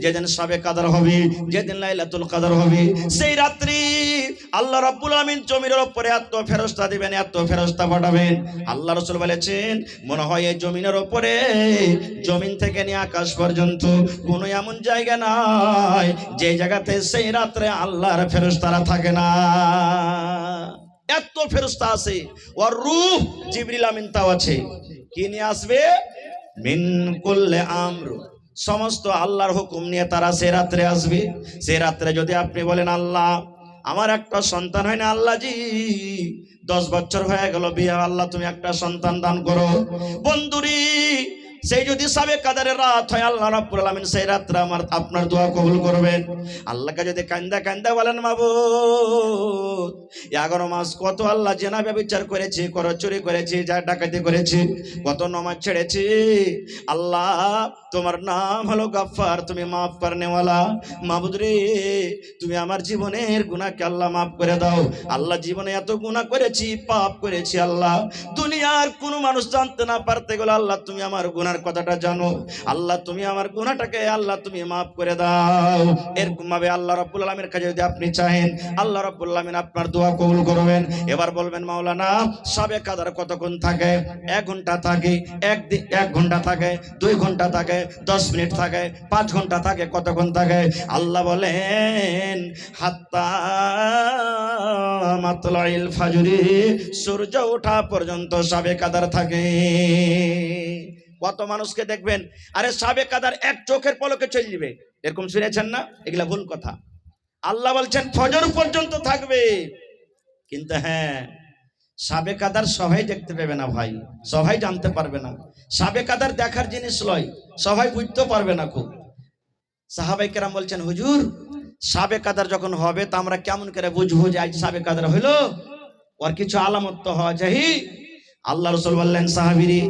যেদিন শবে কদর হবে, যেদিন লাইলাতুল কদর হবে, সেই রাত্রি আল্লাহ রাব্বুল আমিন জমিনের উপরে এত ফেরেশতা দিবেন, এত ফেরেশতা পাঠাবেন। আল্লাহ রসুল বলেছেন মনে হয় এই জমিনের উপরে, জমিন থেকে নিয়ে আকাশ পর্যন্ত কোনো এমন জায়গা নাই যে জায়গাতে সেই রাত্রে আল্লাহর ফেরেশতারা থাকে না। এত ফেরেশতা আছে। ওর রূহ জিবরিল আমিন তাও আছে। কি নিয়ে আসবে? মিন কুল্লি আমর, সমস্ত আল্লাহর হুকুম নিয়ে তারা সে রাত্রে আসবে। সে রাত্রে যদি আপনি বলেন আল্লাহ আমার একটা সন্তান হয় না, আল্লাহ জি 10 বছর হয়ে গেল বিয়ে, আল্লাহ তুমি একটা সন্তান দান করো। বন্ধুরি সেই যদি শবে কদরের রাত হয়, আল্লাহ রাব্বুল আলামিন সেই রাত্রে আপনার দোয়া কবুল করবেন। আল্লাহকে যদি কান্দা কান্দা বলেন মাবুদ 11 মাস কত আল্লাহ জেনা ব্যভিচার করেছি, কত চুরি করেছি, যা ডাকাতি করেছি, কত নামাজ ছেড়েছি, আল্লাহ তোমার নাম হলো গাফফার, তুমি মাফ করনেওয়ালা। মাবুদ রে তুমি আমার জীবনের গুনাহকে আল্লাহ মাফ করে দাও। আল্লাহ জীবনে এত গুনাহ করেছি, পাপ করেছি, আল্লাহ দুনিয়ার কোনো মানুষ জানতে না পারতে গেলে আল্লাহ তুমি আমার গুনার কথাটা জানো। আল্লাহ তুমি আমার গুনাহটাকে আল্লাহ তুমি মাফ করে দাও। এরকম ভাবে আল্লাহ রাব্বুল আলামিনের কাছে যদি আপনি চাহেন, আল্লাহ রাব্বুল আলামিন আপনার দোয়া কবুল করবেন। এবার বলবেন মাওলানা শবে কদর কতক্ষণ থাকে? 1 ঘন্টা থাকে, 1 ঘন্টা থাকে, 2 ঘন্টা থাকে, 10 মিনিট থাকে, 5 ঘন্টা থাকে, কতক্ষণ থাকে? আল্লাহ বলেন হাত্তা মাতলাইল ফাজরি, সূর্য ওঠা পর্যন্ত শবে কদর থাকে। কত মানুষকে দেখবেন আরে শবে কদর এক চোখের পলকে চলে যাবে, এরকম শুনেছেন না? এগুলা ভুল কথা। আল্লাহ বলছেন ফজর পর্যন্ত থাকবে। কিন্তু হ্যাঁ, শবে কদর সবাই দেখতে পাবে না ভাই, সবাই জানতে পারবে না। শবে কদর দেখার জিনিস নয়, সবাই বুঝতে পারবে না। খুব সাহাবায়ে কেরাম বলছেন হুজুর শবে কদর যখন হবে তা আমরা কেমন করে বুঝবো যে আজ শবে কদর হইলো? ওর কিছু আলামত তো হওয়া চাই। আল্লাহ রাসূল বললেন সাহাবীরে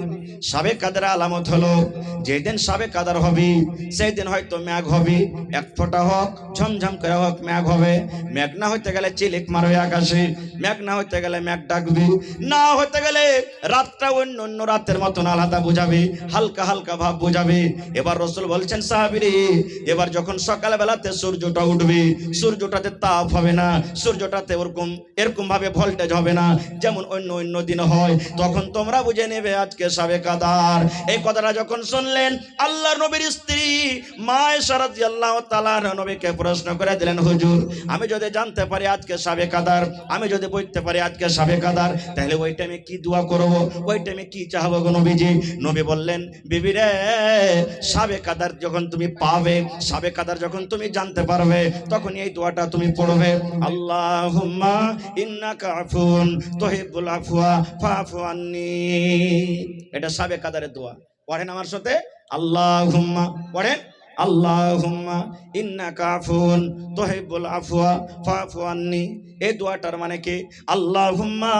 শবে কদর আলামত হলো যেদিন শবে কদর হবে সেই দিন হয়তো মেঘ হবে, 1 ফোঁটা হোক, ঝমঝম করে হোক মেঘ হবে। মেঘ না হইতে গেলে চিলিক মারবে আকাশে, মেঘ না হইতে গেলে মেঘ ডাকবে, না হইতে গেলে রাতটা অন্য অন্য রাতের মতন আলাদা বুঝাবে, হালকা হালকা ভাব বুঝাবে। এবার রাসূল বলছেন সাহাবীরে এবার যখন সকাল বেলাতে সূর্যটা উঠবে, সূর্যটাতে তাপ হবে না, সূর্যটাতে এরকম ভাবে ভোল্টেজ হবে না যেমন অন্য অন্য দিন হয়, তখন তোমরা বুঝে নেবে আজকে শবে কদর। এই কথাটা যখন শুনলেন আল্লাহর নবীর স্ত্রী মা আয়েশা রাদিয়াল্লাহু তাআলা নবীকে প্রশ্ন করে দিলেন হুজুর আমি যদি জানতে পারি আজকে শবে কদর, আমি যদি বুঝতে পারি আজকে শবে কদর, তাহলে ওই টাইমে কি দোয়া করব, ওই টাইমে কি চাইবো গো নবীজি? নবী বললেন বিবি রে শবে কদর যখন তুমি পাবে, শবে কদর যখন তুমি জানতে পারবে, তখন এই দোয়াটা তুমি পড়বে আল্লাহুম্মা ইন্নাকা আফুন তুহিব্বুল আফওয়া ফাফু আন্নি। এটা শবে কদরের দোয়া। পড়েন আমার সাথে আল্লাহুম্মা, পড়েন আল্লাহুম্মা ইন্নাকা আফুন তুহিব্বুল আফওয়া ফাফু আন্নি। এই দোয়াটার মানে কি? আল্লাহুম্মা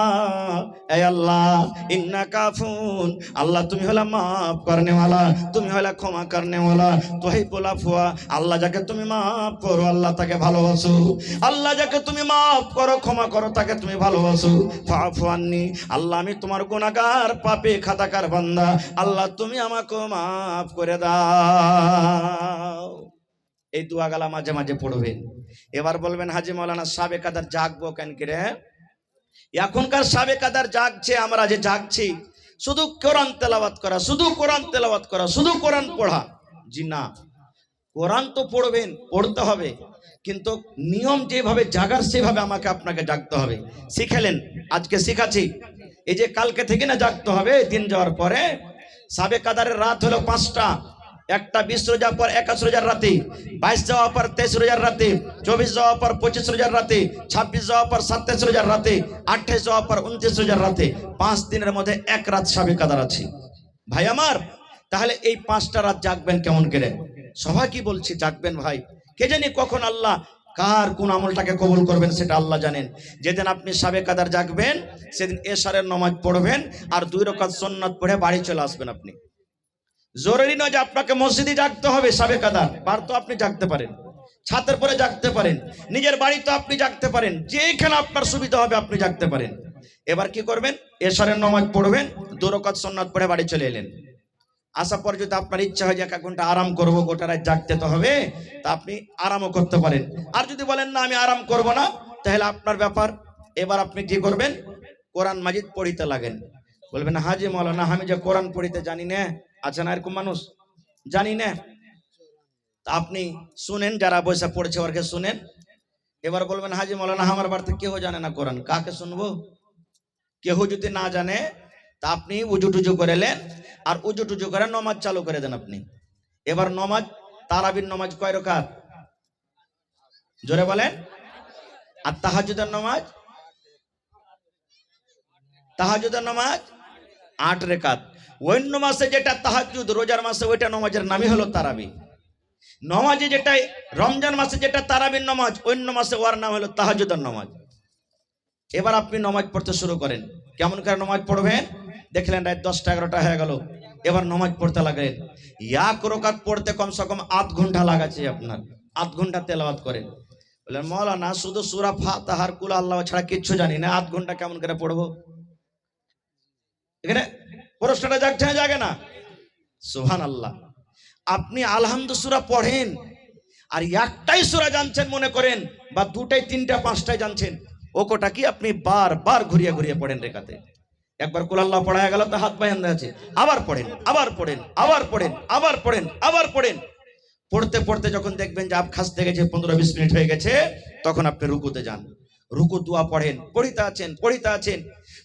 এ আল্লাহ ইন্নাকা আফুন, আল্লাহ তুমি হলা মাফ করনে ওয়ালা, তুমি হলা ক্ষমা করনে ওয়ালা, তুহিব্বুল আফওয়া, আল্লাহ যাকে তুমি মাফ করো আল্লাহ তাকে ভালোবাসো, আল্লাহ যাকে তুমি মাফ করো ক্ষমা করো তাকে তুমি ভালোবাসো, ফাফু আন্নি, আল্লাহ আমি তোমার গুনাহগার পাপী খাতাকার বান্দা, আল্লাহ তুমি আমাকে মাফ করে দাও। এই দোয়াগুলা মাঝে মাঝে পড়বেন। এবার বলবেন হাজী মাওলানা শবে কদর জাগবো কেন করে? এখনকার শবে কদর জাগছে, আমরা যে জাগছি শুধু কোরআন তেলাওয়াত করা, শুধু কোরআন তেলাওয়াত করা, শুধু কোরআন পড়া। জি না, কোরআন তো পড়বেন, পড়তে হবে, কিন্তু নিয়ম যেভাবে জাগার সেভাবে আমাকে আপনাকে জাগতে হবে। শিখালেন, আজকে শিখাচ্ছি। এই যে কালকে থেকে না জাগতে হবে, দিন যাওয়ার পরে। শবে কদরের রাত হলো 5টা, একটা 20 রোজার পর 21 রোজার রাতে, 22 যাওয়ার পর 23 রোজার রাতে, 24 যাওয়ার পর 25 রোজার রাতে, 26 যাওয়ার পর 27 রোজার রাতে, 28 যাওয়ার পর 29 রোজার রাতে, 5 দিনের মধ্যে 1 রাত শবে কদর আছে। ভাই আমার, তাহলে এই 5টা রাত জাগবেন কেমন করে? সবাইকে বলছি জাগবেন ভাই, কে জানি কখন আল্লাহ কার কোন আমলটাকে কবুল করবেন সেটা আল্লাহ জানেন। যেদিন আপনি সাবে কাদার জাগবেন সেদিন এশারের নামাজ পড়বেন আর 2 রাকাত সুন্নাত পড়ে বাড়ি চলে আসবেন। আপনি জরুরি নয় যে আপনাকে মসজিদে জাগতে হবে। সাবে কাদার বার তো আপনি জাগতে পারেন, ছাদের পরে জাগতে পারেন, নিজের বাড়িতে আপনি জাগতে পারেন, যেখানে আপনার সুবিধা হবে আপনি জাগতে পারেন। এবার কি করবেন, এশারের নামাজ পড়বেন, 2 রাকাত সুন্নাত পড়ে বাড়ি চলে এলেন। আসার পর যদি আপনার ইচ্ছা হয় যে 1 ঘন্টা আরাম করবো, গোটা রাত জাগতে তো হবে, তা আপনি আরামও করতে পারেন। আর যদি বলেন না আমি আরাম করব না, তাহলে আপনার ব্যাপার। এবার আপনি কি করবেন, কোরআন মাজিদ পড়িতে লাগেন। বলবেন হাজি মাওলানা আমি যে কোরআন পড়িতে জানি না, আছে না এরকম মানুষ, জানি না। তা আপনি শুনেন, যারা বসে পড়ছে ওরকে শুনেন। এবার বলবেন হাজি মাওলানা আমার বাড়িতে কেউ জানে না কোরআন, কাকে শুনবো? কেউ যদি না জানে তা আপনি উজু টুজু করে নেন, আর উজু টুজু করে নমাজ চালু করে দেন আপনি। এবার নমাজ, তারাবির নমাজ কয় রাকাত? জোরে বলেন। আর তাহাজ্জুদের নমাজ, তাহাজ্জুদের নমাজ 8 রাকাত। অন্য মাসে যেটা তাহাজ্জুদ, রোজার মাসে ওইটা নমাজের নামই হলো তারাবি। নমাজে যেটা রমজান মাসে যেটা তারাবির নমাজ, অন্য মাসে ওর নাম হলো তাহাজ্জুদের নমাজ। এবার আপনি নমাজ পড়তে শুরু করেন। কেমন করে নমাজ পড়বেন? দেখলেন রাত 10টা 11টা হয়ে গেল, এবার নমাজ পড়তে লাগলেন। 1 রাকাত পড়তে কমসে কম 8 ঘন্টা লাগাচ্ছে আপনার, 8 ঘন্টা তেলাওয়াত করেন। বললেন মাওলানা শুধু সূরা ফাতিহার কুল আল্লাহ ছাড়া কিচ্ছু জানি না, 8 ঘন্টা কেমন করে পড়বো? এখানে প্রশ্নটা জাগছে না জাগে না? সুবহানাল্লাহ। আপনি আলহামদু সূরা পড়েন আর একটাই সূরা জানছেন মনে করেন, বা 2টাই 3টা 5টাই জানছেন, ও কোটা কি আপনি বারবার ঘুরিয়ে ঘুরিয়ে পড়েন রেখাতে। একবার কুল আল্লাহ পড়া হয়ে গেল তো হাত পায়ে আন্দা আছে, আবার পড়েন, আবার পড়েন, আবার পড়েন, আবার পড়েন, আবার পড়েন। পড়তে পড়তে যখন দেখবেন যে আপ খাসতে গেছে, 15-20 মিনিট হয়ে গেছে, তখন আপনি রুকুতে যান। রুকু দোয়া পড়েন, পড়িতে আছেন, পড়িতে আছেন,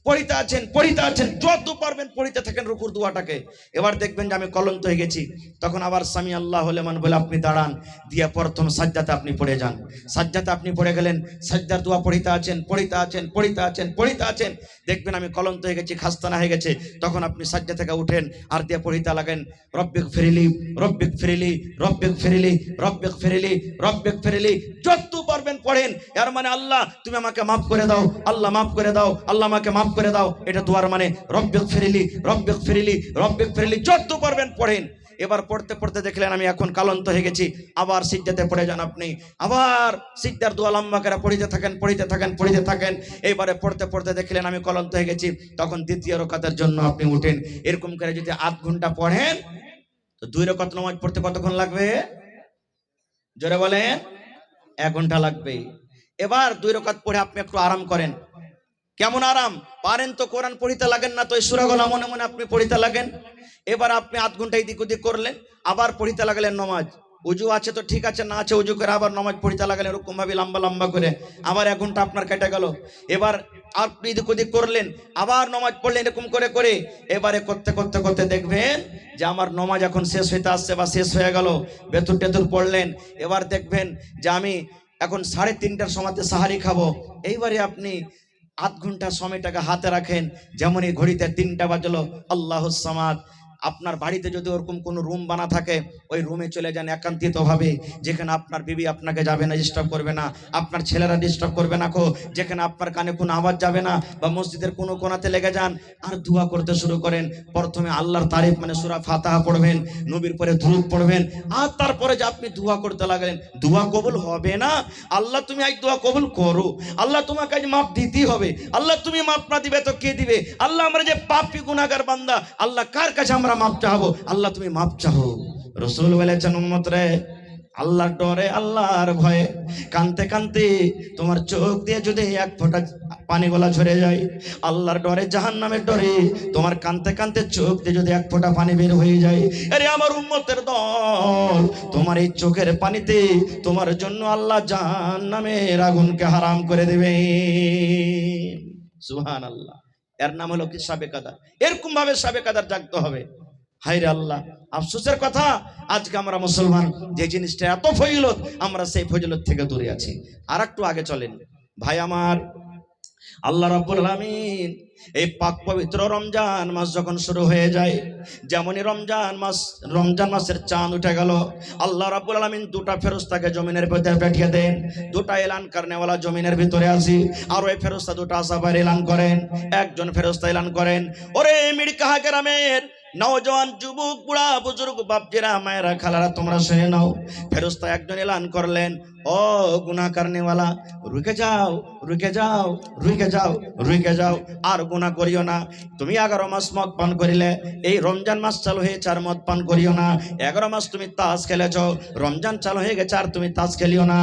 পড়িতে আছেন, পড়িতে আছেন, যত পারবেন পড়িতে থাকেন রুকুর দোয়াটাকে। এবার দেখবেন যে আমি ক্লান্ত হয়ে গেছি, তখন আবার সামি আল্লাহু লিমান বলে আপনি দাঁড়ান, দিয়ে প্রথম সাজদাতে আপনি পড়ে যান। সাজদাতে আপনি পড়ে গেলেন, সাজদার দোয়া পড়িতে আছেন, পড়িতে আছেন, পড়িতে আছেন, পড়িতে আছেন। দেখবেন আমি ক্লান্ত হয়ে গেছি, খাস্তানা হয়ে গেছে, তখন আপনি সাজদা থেকে উঠেন আর দিয়ে পড়িতে লাগেন রব্বিক ফিরলি, রব্বিক ফিরলি, রব্বিক ফিরলি, রব্বিক ফিরলি, রব্বিক ফিরলি। যত পারবেন পড়েন। এর মানে আল্লাহ তুমি আমাকে মাফ করে দাও, আল্লাহ মাফ করে দাও, আল্লাহ আমাকে মাফ করে দাও, এটা দোয়ার মানে রব্বিক ফিরলি, রব্বিক ফিরলি, রব্বিক ফিরলি। যত পারবেন পড়েন। এবার পড়তে পড়তে দেখলেন আমি এখন ক্লান্ত হয়ে গেছি, আবার সিজদাতে পড়ে যান আপনি, আবার সিজদার দোয়া লম্বা করে পড়িতে থাকেন, পড়িতে থাকেন, পড়িতে থাকেন। এইবারে পড়তে পড়তে দেখলেন আমি ক্লান্ত হয়ে গেছি, তখন দ্বিতীয় রাকাতের জন্য আপনি উঠেন। এরকম করে যদি 8 ঘন্টা পড়েন তো 2 রাকাত নামাজ পড়তে কতক্ষণ লাগবে? জোরে বলেন। 1 ঘন্টা লাগবে। এবার 2 রাকাত পড়ে আপনি একটু আরাম করেন। কেমন আরাম? পারেন তো কোরআন পড়িতে লাগেন না, তো এই সূরাগুলো মনে মনে আপনি পড়িতে লাগেন। এবার আপনি 8 ঘন্টা এদিক ওদিক করলেন, আবার পড়িতে লাগলেন নমাজ। উজু আছে তো ঠিক আছে, না আছে উজু করে আবার নমাজ পড়িতে লাগলেন এরকম ভাবে লম্বা লম্বা করে, আবার 1 ঘন্টা আপনার কেটে গেল। এবার আপনি এদিক ওদিক করলেন, আবার নমাজ পড়লেন এরকম করে করে। এবারে করতে করতে করতে দেখবেন যে আমার নমাজ এখন শেষ হইতে আসছে বা শেষ হয়ে গেল। বেতুর টেতুর পড়লেন, এবার দেখবেন যে আমি এখন 3:30টার সময়তে সাহারি খাবো। এইবারে আপনি 8 ঘন্টা সময়টাকে হাতে রাখেন, যেমনই ঘড়িতে 3টা বাজলো, আল্লাহুস সামাদ। আপনার বাড়িতে যদি ওরকম কোনো রুম বানা থাকে, ওই রুমে চলে যান একান্তিত ভাবে, যেখানে আপনার বিবি আপনাকে যাবে না, ডিস্টার্ব করবে না, আপনার ছেলেরা ডিস্টার্ব করবে না, যেখানে আপনার কানে কোনো আওয়াজ যাবে না, বা মসজিদের কোনো কোনাতে লেগে যান আর দোয়া করতে শুরু করেন। প্রথমে আল্লাহর তারিফ মানে সূরা ফাতিহা পড়বেন, নবীর পরে দুরূদ পড়বেন, আর তারপরে যে আপনি দোয়া করতে লাগলেন। দোয়া কবুল হবে না? আল্লাহ তুমি আজ দোয়া কবুল করো, আল্লাহ তোমাকে আজ মাপ দিতেই হবে। আল্লাহ তুমি মাপ না দিবে তো কে দিবে? আল্লাহ আমরা যে পাপী গুনাহগার বান্দা, আল্লাহ কার কাছে আমরা মাপ চাহবো? আল্লাহ তুমি মাপ চাহো। রাসূল বলেছেন উম্মত রে, আল্লাহর ডরে আল্লাহর ভয়ে কানতে কানতে তোমার চোখ দিয়ে যদি 1 ফোঁটা পানি গলা ঝরে যায়, আল্লাহর ডরে জাহান্নামের ডরে তোমার কানতে কানতে চোখ দিয়ে যদি 1 ফোঁটা পানি বের হয়ে যায়, আরে আমার উম্মতের দল, তোমার এই চোখের পানিতে তোমার জন্য আল্লাহ জাহান্নামের আগুনকে হারাম করে দেবে। সুবহানাল্লাহ। এর নাম হলো কি সাবে কাদার। এরকম ভাবে সাবে কাদার জাগতে হবে। হায়রে আল্লাহ, আফসোসের কথা, আজকে আমরা মুসলমান যে জিনিসটা এত ফজিলত, আমরা সেই ফজিলত থেকে দূরে আছি। আর একটু আগে চলেন ভাই আমার। আল্লাহ রাব্বুল আলামিন এই পাক পবিত্র রমজান মাস যখন শুরু হয়ে যায়, যেমনই রমজান মাসের চাঁদ উঠে গেল, আল্লাহ রাব্বুল আলামিন দুটা ফেরেশতাকে জমিনের ভিতরে পাঠিয়ে দেন। দুটা এলান করনেওয়ালা জমিনের ভিতরে আসি, আর ওই ফেরেশতা দুটা আসাবার এলান করেন। একজন ফেরেশতা এলান করেন, ওরে মিরকাহা গ্রামের নওজওয়ান যুবক, বুড়া বুজুর্গ, বাপজিরা, মায়েরা, খালারা, তোমরা শুনে নাও। ফেরেশতা একজন এলান করলেন, ও গুনাহ করনেওয়ালা, রুকে যাও, রুকে যাও, রুকে যাও, রুকে যাও, আর গুনাহ করিও না। তুমি 11 মাস মদ পান করিলে, এই রমজান মাস চালু হয়েছে আর মদ পান করিও না। 11 মাস তুমি তাস খেলেছ, রমজান চালু হয়ে গেছে আর তুমি তাস খেলিও না।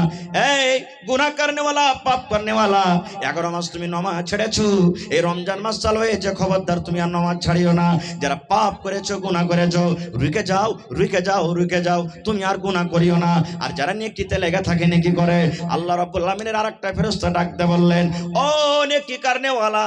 এই গুনাহ করনেওয়ালা, পাপ করনেওয়ালা, 11 মাস তুমি নমাজ ছেড়েছো, এই রমজান মাস চালু হয়েছে, খবরদার তুমি আর নমাজ ছাড়িও না। যারা পাপ করেছো, গুনাহ করেছো, রুকে যাও, রুকে যাও, রুকে যাও, তুমি আর গুনাহ করিও না। আর যারা নেকিতে লেগে থাকে, নেকি করে, আল্লাহ রাব্বুল আলামিনের আরেকটা ফেরেশতা ডাকতে বললেন, ও নেকি করনেওয়ালা,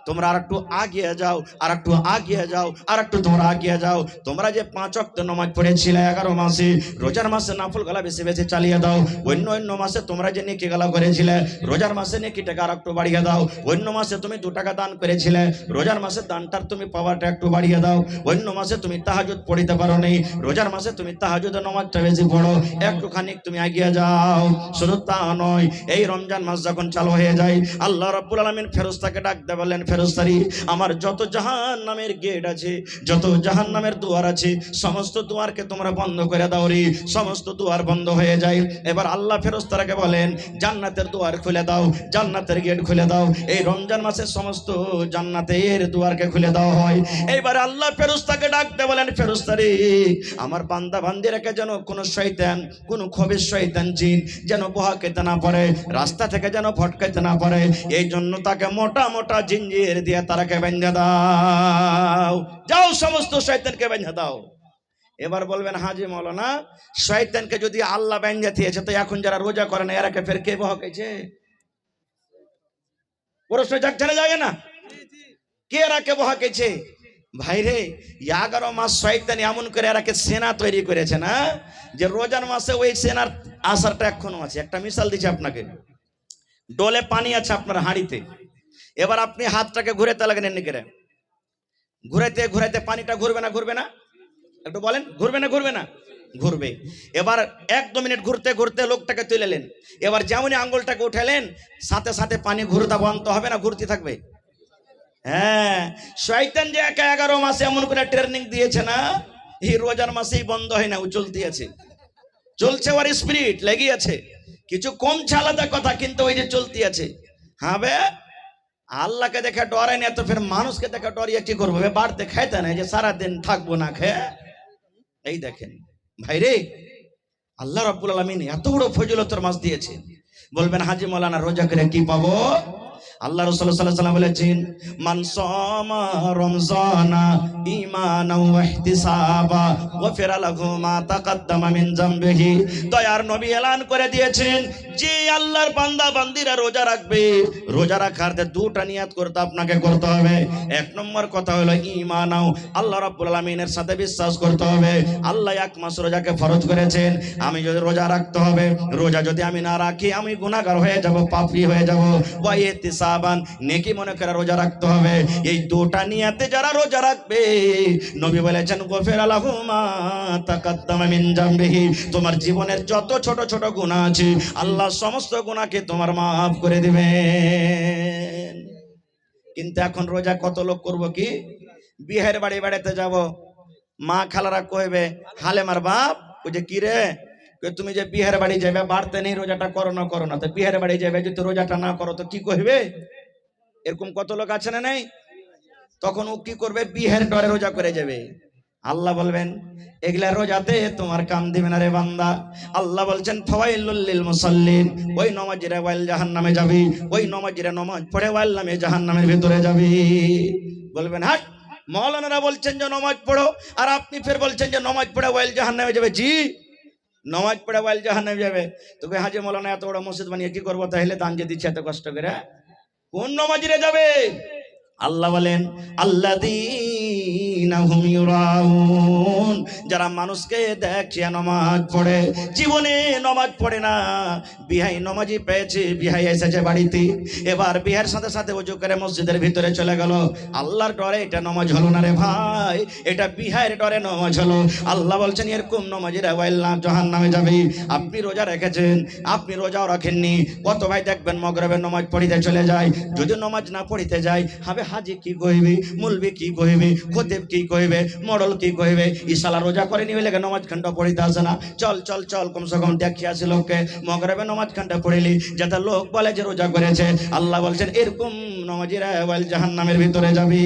তোমরা আরেকটু আগিয়ে যাও, আরেকটু আগিয়ে যাও, আরেকটু তোমরা আগিয়ে যাও। তোমরা যে 5 ওয়াক্ত নামাজ পড়েছিলে 11 মাসে, রোজার মাসে নফল গলা বেশি বেশি চালিয়ে দাও। অন্য অন্য মাসে তোমরা যে নেকি গলা করেছিলে, রোজার মাসে নেকিটাকে আরেকটু বাড়িয়ে দাও। অন্য মাসে তুমি 2 টাকা দান করেছিলে, রোজার মাসে দানটার তুমি পাওয়ারটা একটু বাড়িয়ে দাও। অন্য মাসে তুমি তাহাজ্জুদ পড়িতে পারো নাই, রোজার মাসে তুমি তাহাজ্জুদের নামাজটা বেশি পড়ো, একটুখানি তুমি এগিয়ে যাও। শুধু তা নয়, এই রমজান মাস যখন চালু হয়ে যায়, আল্লাহ রাব্বুল আলামিন ফেরেশতাকে ডাকতে বললেন, ফেরেশতারি, আমার যত জাহান্নামের গেট আছে, যত জাহান্নামের দুয়ার আছে, সমস্ত দুয়ারকে তোমরা বন্ধ করে দাও রে। সমস্ত দুয়ার বন্ধ হয়ে যায়। এবার আল্লাহ ফেরেশতাকে বলেন, জান্নাতের দুয়ার খুলে দাও, জান্নাতের গেট খুলে দাও। এই রমজান মাসে সমস্ত জান্নাতের দুয়ারকে খুলে দেওয়া হয়। এইবার আল্লাহ ফেরেশতাকে ডাকতে বলেন, ফেরেশতারি, আমার বান্দা বান্দিরাকে যেন কোনো শয়তান, কোনো খবিশ শয়তান জিন যেন বহাকেতে না পারে, রাস্তা থেকে যেন ভটকাইতে না পারে, এই জন্য তাকে মোটা মোটা জিঞ্জির দিয়ে তারাকে বেঁধে দাও। যাও, সমস্ত শয়তানকে বেঁধে দাও। এবার বলবেন, হাজি মাওলানা, শয়তানকে যদি আল্লাহ বেঁধে দিয়েছে, তো এখন যারা রোজা করে না, এরাকে ফের কে বহাকাইছে? প্রশ্ন জাগছে না, জাগে না? কে এরাকে বহাকাইছে? ভাইরে, 11 মাস শয়তান এমন করে এরাকে সেনা তৈরি করেছে না, যে রোজার মাসে ওই সেনার আসারটা এখনো আছে। একটা মিসাল দিচ্ছি আপনাকে। ডোলে পানি আছে আপনার হাঁড়িতে, এবার আপনি হাতটাকে ঘুরাতে লাগেন, এমনি করে ঘুরাইতে ঘুরাইতে পানিটা ঘুরবে না, ঘুরবে না? একটু বলেন, ঘুরবে না, ঘুরবে না? ঘুরবে। এবার 1-2 মিনিট ঘুরতে ঘুরতে লোকটাকে তুলেলেন। এবার যেমনই আঙ্গুলটাকে উঠালেন, সাথে সাথে পানি ঘুরতে বন্ধ হবে না, ঘুরতে থাকবে? হ্যাঁ, শয়তান যে 11 মাসে এমন করে ট্রেনিং দিয়েছে না, এই রোজার মাসেই বন্ধ হয় না, ও চলতে আছে, চলছে, ওর স্পিরিট লেগে আছে। কিছু কমছে আলাদা কথা, কিন্তু ওই যে চলতে আছে। হ্যাঁ বে, আল্লাহকে দেখে ডরাই না, তো ফের মানুষকে দেখে ডরিয়ে কি করবো? বাড়তে খাইতে নাই যে সারাদিন থাকবো না খেয়ে। এই দেখেন ভাইরে, আল্লাহ রাব্বুল আলামিন এত বড় ফজিলতের মাস দিয়েছে। বলবেন, হাজি মাওলানা, রোজা করে কি পাবো? আল্লাহ রাসূল সাল্লাল্লাহু আলাইহি ওয়াসাল্লাম বলেছেন, মান সামা রমজানা ঈমানাও ওয়া ইহতিসাবা গফিরা লাহু মা তাকাদ্দামা মিন যামবিহি। দয়ার নবী এলান করে দিয়েছেন, যে আল্লাহর বান্দা বান্দিরা রোজা রাখবে, রোজা রাখার 2টা নিয়াত করতে আপনাকে করতে হবে। 1 নম্বর কথা হলো ঈমানাও, আল্লাহ রাব্বুল আলামিনের সাথে বিশ্বাস করতে হবে। আল্লাহ 1 মাস রোজাকে ফরজ করেছেন, আমি যদি রোজা রাখতে হবে, রোজা যদি আমি না রাখি, আমি গুনাহগার হয়ে যাব, পাপী হয়ে যাব। ওয়া ইহতিসাবান, নেকি মনে করে রোজা রাখতে হবে। এই 2টা নিয়াতে যারা রোজা রাখবে, নবী বলেছেন, গফিরা লাহু মা তাকাদ্দামা মিন যামবিহি, তোমার জীবনের যত ছোট ছোট গুনাহ আছে, আল্লাহ সমস্ত গুনাহকে তোমার মাফ করে দিবেন। কিন্তু এখন রোজা কত লোক করব কি, বিয়ের বাড়ি বেড়াতে যাব, মা খালারা কইবে, হালেমার বাপ, ওই যে কি রে, তুমি যে বিয়ের বাড়ি যাবে, বাড়তে নেই, রোজাটা করো না, করো না। তো বিয়ের বাড়ি যাবে, যদি রোজাটা না করো তো কি কইবে? এরকম কত লোক আছে না নাই? তখন ও কি করবে? বিয়ের ডরে রোজা করে যাবে। আল্লাহ বলবেন, এগুলা রোজাতে তোমার কাম দিবে না রে বান্দা। আল্লাহ বলছেন, ফাওয়াইলুল লিল মুসাল্লিন, ওই নমাজিরা ওয়াইল জাহান্নামে যাবি, ওই নমাজিরা নমাজ পড়ে ওয়াইল নামে জাহান্নামের ভিতরে যাবি। বলবেন, হাট, মাওলানারা বলছেন যে নমাজ পড়ো, আর আপনি ফের বলছেন যে নমাজ পড়ে ওয়াইল জাহান্নামে যাবে। জি, নমাজ পড়ে ওয়াইল জাহান্নামে যাবে। তোকে হাজি মাওলানা এত বড় মসজিদ বানিয়ে কি করবো? তাহলে দান যে দিচ্ছে এত কষ্ট করে, কোন নমাজিরা যাবে? আল্লাহ বলেন, আল্লাযী والذين هم يراءون যারা মানুষকে দেখিয়ে নামাজ পড়ে জীবনে নামাজ পড়ে না বিহাই নামাজি পেয়েছে বিহাই এসেছে বাড়িতে এবার বিহার সাথে সাথে ওযু করে মসজিদের ভিতরে চলে গেল আল্লাহর ডরে এটা নামাজ হলো না রে ভাই এটা বিহাইয়ের ডরে নামাজ হলো আল্লাহ বলছেন এরকম নামাজিরা ওয়াইল্লাহ জাহান্নামে যাবে আপনি রোজা রেখেছেন আপনি রোজাও রাখেননি কত ভাই দেখবেন মাগরিবের নামাজ পড়িতে চলে যায় যদি নামাজ না পড়িতে যায় হবে হাজি কি কইবে মুলবি কি কইবে খতিব কি কইবে মডল কি কইবে ইশালা রোজা করে নিবে লাগে নামাজ ঘন্টা পড়িতে আসে না চল চল চল কমসে কম দেখি আসি লোককে মাগরিবের নামাজ ঘন্টা পড়িলি যাতে লোক বলে যে রোজা করেছে আল্লাহ বলছেন এরকম নামাজিরা ওয়াইল জাহান্নামের ভিতরে যাবে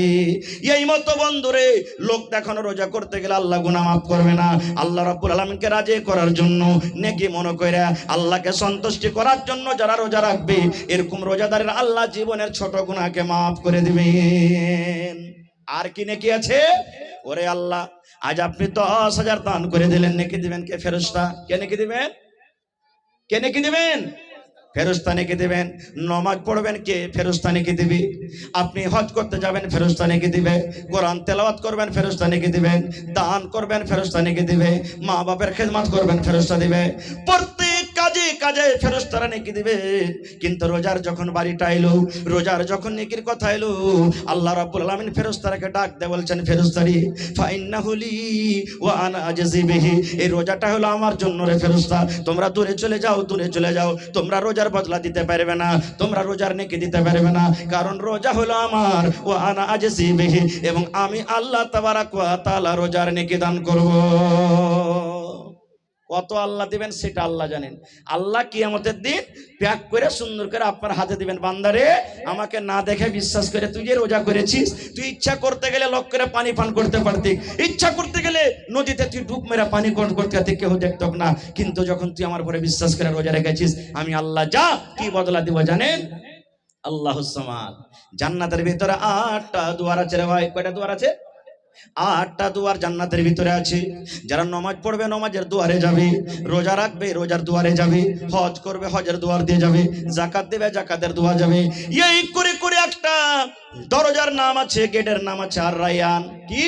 এই মত বন্ধুরে লোক দেখানো রোজা করতে গেলে আল্লাহ গুনাহ মাফ করবে না আল্লাহ রাব্বুল আলামিনকে রাজি করার জন্য নেকি মনে করে আল্লাহকে সন্তুষ্টি করার জন্য যারা রোজা রাখবে এরকম রোজাদারের আল্লাহ জীবনের ছোট গুনাহকে মাফ করে দিবেন আর কি নেকি আছে ওরে আল্লাহ আজ আপনি 10,000 দান করে দিলেন নেকি দিবেন কে ফেরেশতা কে নেকি দিবেন কে নেকি দিবেন ফেরেশতা নেকি দিবেন নামাজ পড়বেন কে ফেরেশতা নেকি দিবে আপনি হজ করতে যাবেন ফেরেশতা নেকি দিবে কোরআন তেলাওয়াত করবেন ফেরেশতা নেকি দিবেন দান করবেন ফেরেশতা নেকি দিবে মা বাবার খেদমত করবেন ফেরেশতা দিবে প্রত্যেক কাজে কাজে ফেরেশতারা নেকি দিবে কিন্তু রোজার যখন বাড়িটা এলো রোজার যখন নেকির কথা এলো আল্লাহ রাব্বুল আলামিন ফেরেশতাকে ডাক দিয়ে বলছেন ফেরেশতারি ফাইন্নাহু লি ওয়া আনা আজজি বিহি এই রোজাটা হলো আমার জন্য রে ফেরেশতা তোমরা দূরে চলে যাও দূরে চলে যাও তোমরা রোজার বদলা দিতে পারবে না তোমরা রোজার নেকি দিতে পারবে না কারণ রোজা হলো আমার ওয়া আনা আজজি বিহি এবং আমি আল্লাহ তাবারাক ওয়া তাআলা রোজার নেকি দান করব কত আল্লাহ দিবেন সেটা আল্লাহ জানেন আল্লাহ কিয়ামতের দিন প্যাক করে সুন্দর করে আপনার হাতে দিবেন বান্দারে আমাকে না দেখে বিশ্বাস করে তুই যে রোজা করেছিস তুই ইচ্ছা করতে গেলে লোক করে পানি পান করতে পারতি ইচ্ছা করতে গেলে নদীতে তুই ডুব মেরে পানি করতে করতে কেউ দেখতো না কিন্তু যখন তুই আমার উপরে বিশ্বাস করে রোজা রেখেছিস আমি আল্লাহ যা কি বদলা দিব জানেন আল্লাহুস সামাদ জান্নাতের ভিতরে 8টা দুয়ার আছে রে ভাই কয়টা দুয়ার আছে 8টা দুয়ার জান্নাতের ভিতরে আছে যারা নামাজ পড়বে নামাজের দুয়ারে যাবে রোজা রাখবে রোজার দুয়ারে যাবে হজ করবে হজের দুয়ার দিয়ে যাবে যাকাত দেবে যাকাতের দুয়ার যাবে এই করে করে একটা দরজার নাম আছে গেটের নাম আছে আর রায়ান কি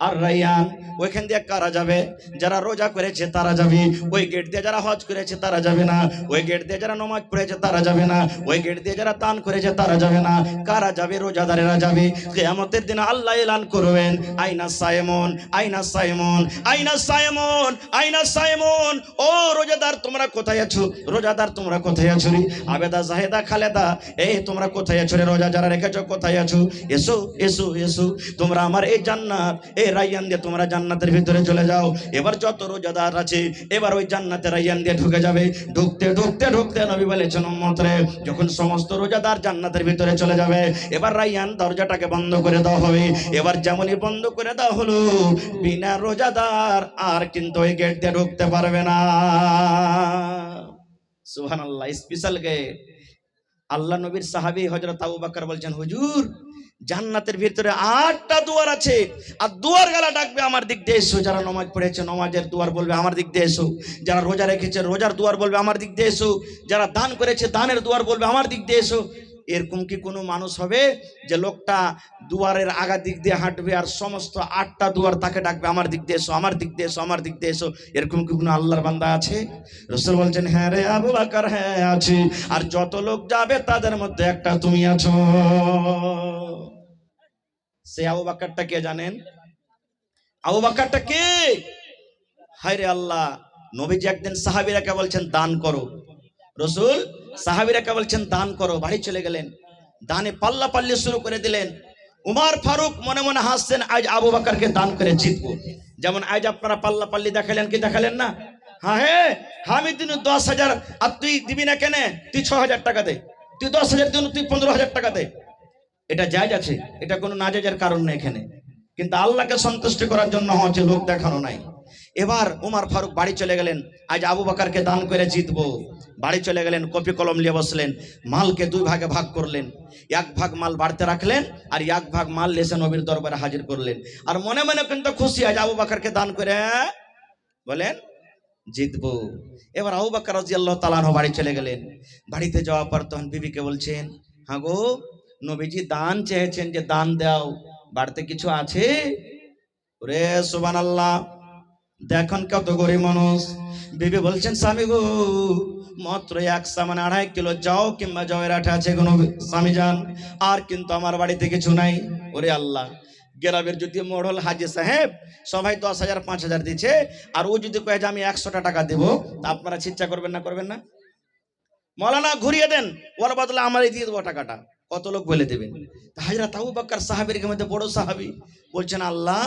আর রায়ান ওইখান দিয়ে কারা যাবে যারা রোজা করেছে তারা যাবে ওই গেট দিয়ে যারা হজ করেছে তারা যাবে না ওই গেট দিয়ে যারা নামাজ পড়েছে তারা যাবে না ওই গেট দিয়ে যারা দান করেছে তারা যাবে না কারা যাবে রোজাদারেরা যাবে কিয়ামতের দিন আল্লাহ এলান করবেন আইনা সাইমন আইনা সাইমন আইনা সাইমন আইনা সাইমন ও রোজাদার তোমরা কোথায় আছো রোজাদার তোমরা কোথায় আছো রে আবেদা জাহেদা খালেদা এই তোমরা কোথায় আছো রে রোজা যারা রেখেছো কোথায় আছো এসো এসো এসো তোমরা আমার এই জান্নাত এই রায়ান দিয়ে তোমরা জান্নাতের ভিতরে চলে যাও এবার যত রোজাদার আছে এবার ওই জান্নাতের রায়ান দিয়ে ঢুকে যাবে ঢুকতে ঢুকতে ঢুকতে নবী বলেছেন উম্মতরে যখন সমস্ত রোজাদার জান্নাতের ভিতরে চলে যাবে এবার রায়ান দরজাটাকে বন্ধ করে দেওয়া হবে এবার যেমনই বন্ধ করে দেওয়া হলো বিনা রোজাদার আর কিন্তু ওই গেট দিয়ে ঢুকতে পারবে না সুবহানাল্লাহ স্পেশাল গেট আল্লাহ নবীর সাহাবী হযরত আবু বকর বলছেন হুজুর জান্নাতের ভিতরে 8টা দুয়ার আছে আর দুয়ার গলা ডাকবে আমার দিক দিয়ে এসো যারা নামাজ পড়েছে নামাজের দুয়ার বলবে আমার দিক দিয়ে এসো যারা রোজা রেখেছে রোজার দুয়ার বলবে আমার দিক দিয়ে এসো যারা দান করেছে দানের দুয়ার বলবে আমার দিক দিয়ে এসো এরকম কি কোনো মানুষ হবে যে লোকটা দুয়ারের আগা দিক দিয়ে হাঁটবে আর সমস্ত 8টা দুয়ার তাকে ডাকবে আমার দিক দিয়ে এসো আমার দিক দিয়ে এসো আমার দিক দিয়ে এসো এরকম কি কোনো আল্লাহর বান্দা আছে রাসূল বলছেন হ্যাঁ রে আবু বকর হ্যাঁ আছে আর যত লোক যাবে তাদের মধ্যে একটা তুমি আছো সে আবু বকরটা কে জানেন আবু বকরটা কে হায় রে আল্লাহ নবীজি একদিন সাহাবীরাকে বলছেন দান করো রাসূল সাহাবীরাকে বলছেন দান করো বাড়ি চলে গেলেন দানে পাল্লা পাল্লি শুরু করে দিলেন উমর ফারুক মনে মনে হাসছেন আজ আবু বকরকে দান করে জিতবো যেমন আজ আপনারা পাল্লা পাল্লি দেখালেন কি দেখালেন না হ্যাঁ হে আমি দিন 10,000 আর তুই দিবি না কেন তুই 6,000 টাকা দে তুই 10,000 দিন তুই 15,000 টাকা দে এটা জায়েজ আছে এটা কোনো নাজায়েজের কারণ নেই এখানে কিন্তু আল্লাহকে সন্তুষ্ট করার জন্য হচ্ছে লোক দেখানো নাই এবার উমর ফারুক বাড়ি চলে গেলেন আজ আবু বকরকে দান করে জিতবো বাড়ি চলে গেলেন কপি কলম নিয়ে বসলেন মালকে 2 ভাগে ভাগ করলেন 1 ভাগ মাল বাড়তে রাখলেন আর 1 ভাগ মাল এসে নবীর দরবারে হাজির করলেন আর মনে মনে কিন্তু খুশি আজ আবু বকরকে দান করে বলেন জিতবো এবার আবু বকর রাদিয়াল্লাহু তাআলা আনহু বাড়ি চলে গেলেন বাড়িতে যাওয়ার পর তখন বিবিকে বলছেন হ্যাঁ গো নবীজি দান চেয়েছেন যে দান দাও বাড়িতে কিছু আছে ওরে সুবহানাল্লাহ, দেখুন কত গরিব মানুষ। বিবি বলছেন স্বামী গো, মাত্র এক সামান 2.5 কিলো যাও কিংবা জয়ের আঠা আছে কোনো স্বামী যান, আর কিন্তু আমার বাড়িতে কিছু নাই। ওরে আল্লাহ, গ্রামের যদি মোড়ল হাজি সাহেব সবাই 10,000 5,000 দিচ্ছে, আর ও যদি কয়ে যে আমি 100টা টাকা দেবো, তা আপনারা চিন্তা করবেন না? করবেন না? মৌলানা ঘুরিয়ে দেন, ওর বদলে আমারই দিয়ে দেবো টাকাটা। কত লোক বলে দেবেন। হযরত আবু বকর সাহাবীর মধ্যে বড় সাহাবী বলছেন, আল্লাহ,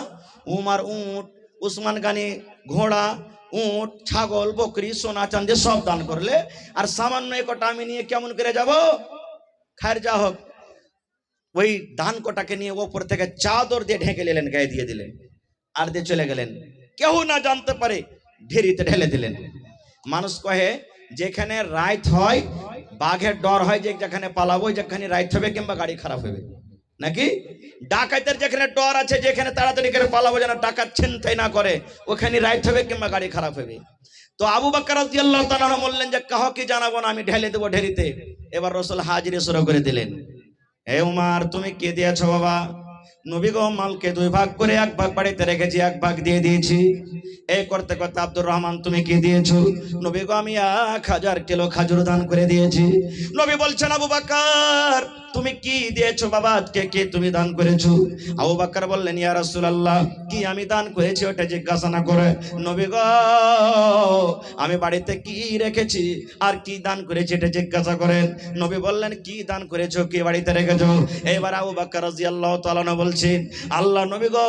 উমার উট, উসমান গানি ঘোড়া, উট, ছাগল, বকরি, সোনা চাঁদি সব দান করলে, আর সামান্য একটা আমি নিয়ে কেমন করে যাব? খায়ের যা হোক, ওই দান কোটাকে নিয়ে ওপর থেকে চাদর দিয়ে ঢেকে নিলেন, গায়ে দিয়ে দিলেন, আর দিয়ে চলে গেলেন। কেউ না জানতে পারে ঢেরিতে ঢেলে দিলেন। মানুষ কহে যেখানে রাইত হয় বাঘের ডর হয়, যে যেখানে পালাবো যেখানে রাইত হবে কিংবা গাড়ি খারাপ হবে, নাকি? ডাকাতের যেখানে ডর আছে, যেখানে তাড়াতাড়ি করে পালাবো যেন ডাকাত ছিনতাই না করে, ওখানে রাইত হবে কিংবা গাড়ি খারাপ হবে। তো আবু বকর রাদিয়াল্লাহু তাআলা বললেন যে কাহ কি জানাবো না, আমি ঢেলে দেবো ঢেরিতে। এবার রাসূল হাজির শুরু করে দিলেন। হে উমার, তুমি কে দিয়েছো বাবা? নবী গো, মালকে 2 ভাগ করে 1 ভাগ বাড়িতে রেখেছি, 1 ভাগ দিয়ে দিয়েছি। এই করতে করতে আব্দুর রহমান, তুমি কি দিয়েছো? নবী গো, আমি 1000 কিলো খাজুর দান করে দিয়েছি। নবী বলছেন, আবু বকর তুমি কি দিয়েছো বাবা? আজকে কি তুমি দান করেছো? আবু বকর বললেন, ইয়া রাসূলুল্লাহ, কি আমি দান করেছি ওটা জিজ্ঞাসা না করে নবী গো, আমি বাড়িতে কি রেখেছি আর কি দান করেছি এটা জিজ্ঞাসা করেন। নবী বললেন, কি দান করেছো, কি বাড়িতে রেখেছো? এবার আবু বকর রাদিয়াল্লাহু তাআলা বলছেন, আল্লাহ নবী গো,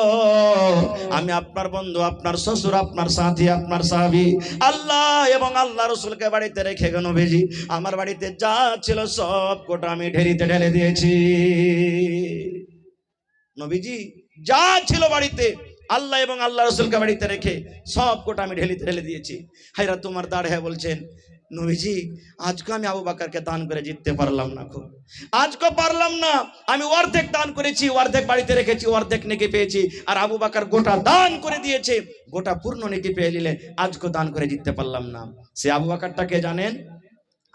আমি আপনার বন্ধু, আপনার শ্বশুর, আপনার সাথী, আপনার সাহাবী, আল্লাহ এবং আল্লাহ রাসূলকে বাড়িতে রেখে গো নবীজি, আমার বাড়িতে যা ছিল সব কোটা আমি ঢেরিতে ঢেলে দিয়েছি। নবীজি যা ছিল বাড়িতে আল্লাহ এবং আল্লাহ রাসূলকে বাড়িতে রেখে সব কোটা আমি ঢেলিতে ঢেলে দিয়েছি। হায়রা তোমার দাঁড় হ্যাঁ বলছেন, নবীজি আজকে আমি আবু বকরকে দান করে জিততে পারলাম না, খুব আজকে পারলাম না। আমি অর্ধেক দান করেছি, অর্ধেক বাড়িতে রেখেছি, অর্ধেক নেকি পেয়েছি, আর আবু বকর গোটা দান করে দিয়েছে, গোটা পূর্ণ নেকি পেয়ে নিলে আজকে দান করে জিততে পারলাম না। সে আবু বকরটাকে জানেন?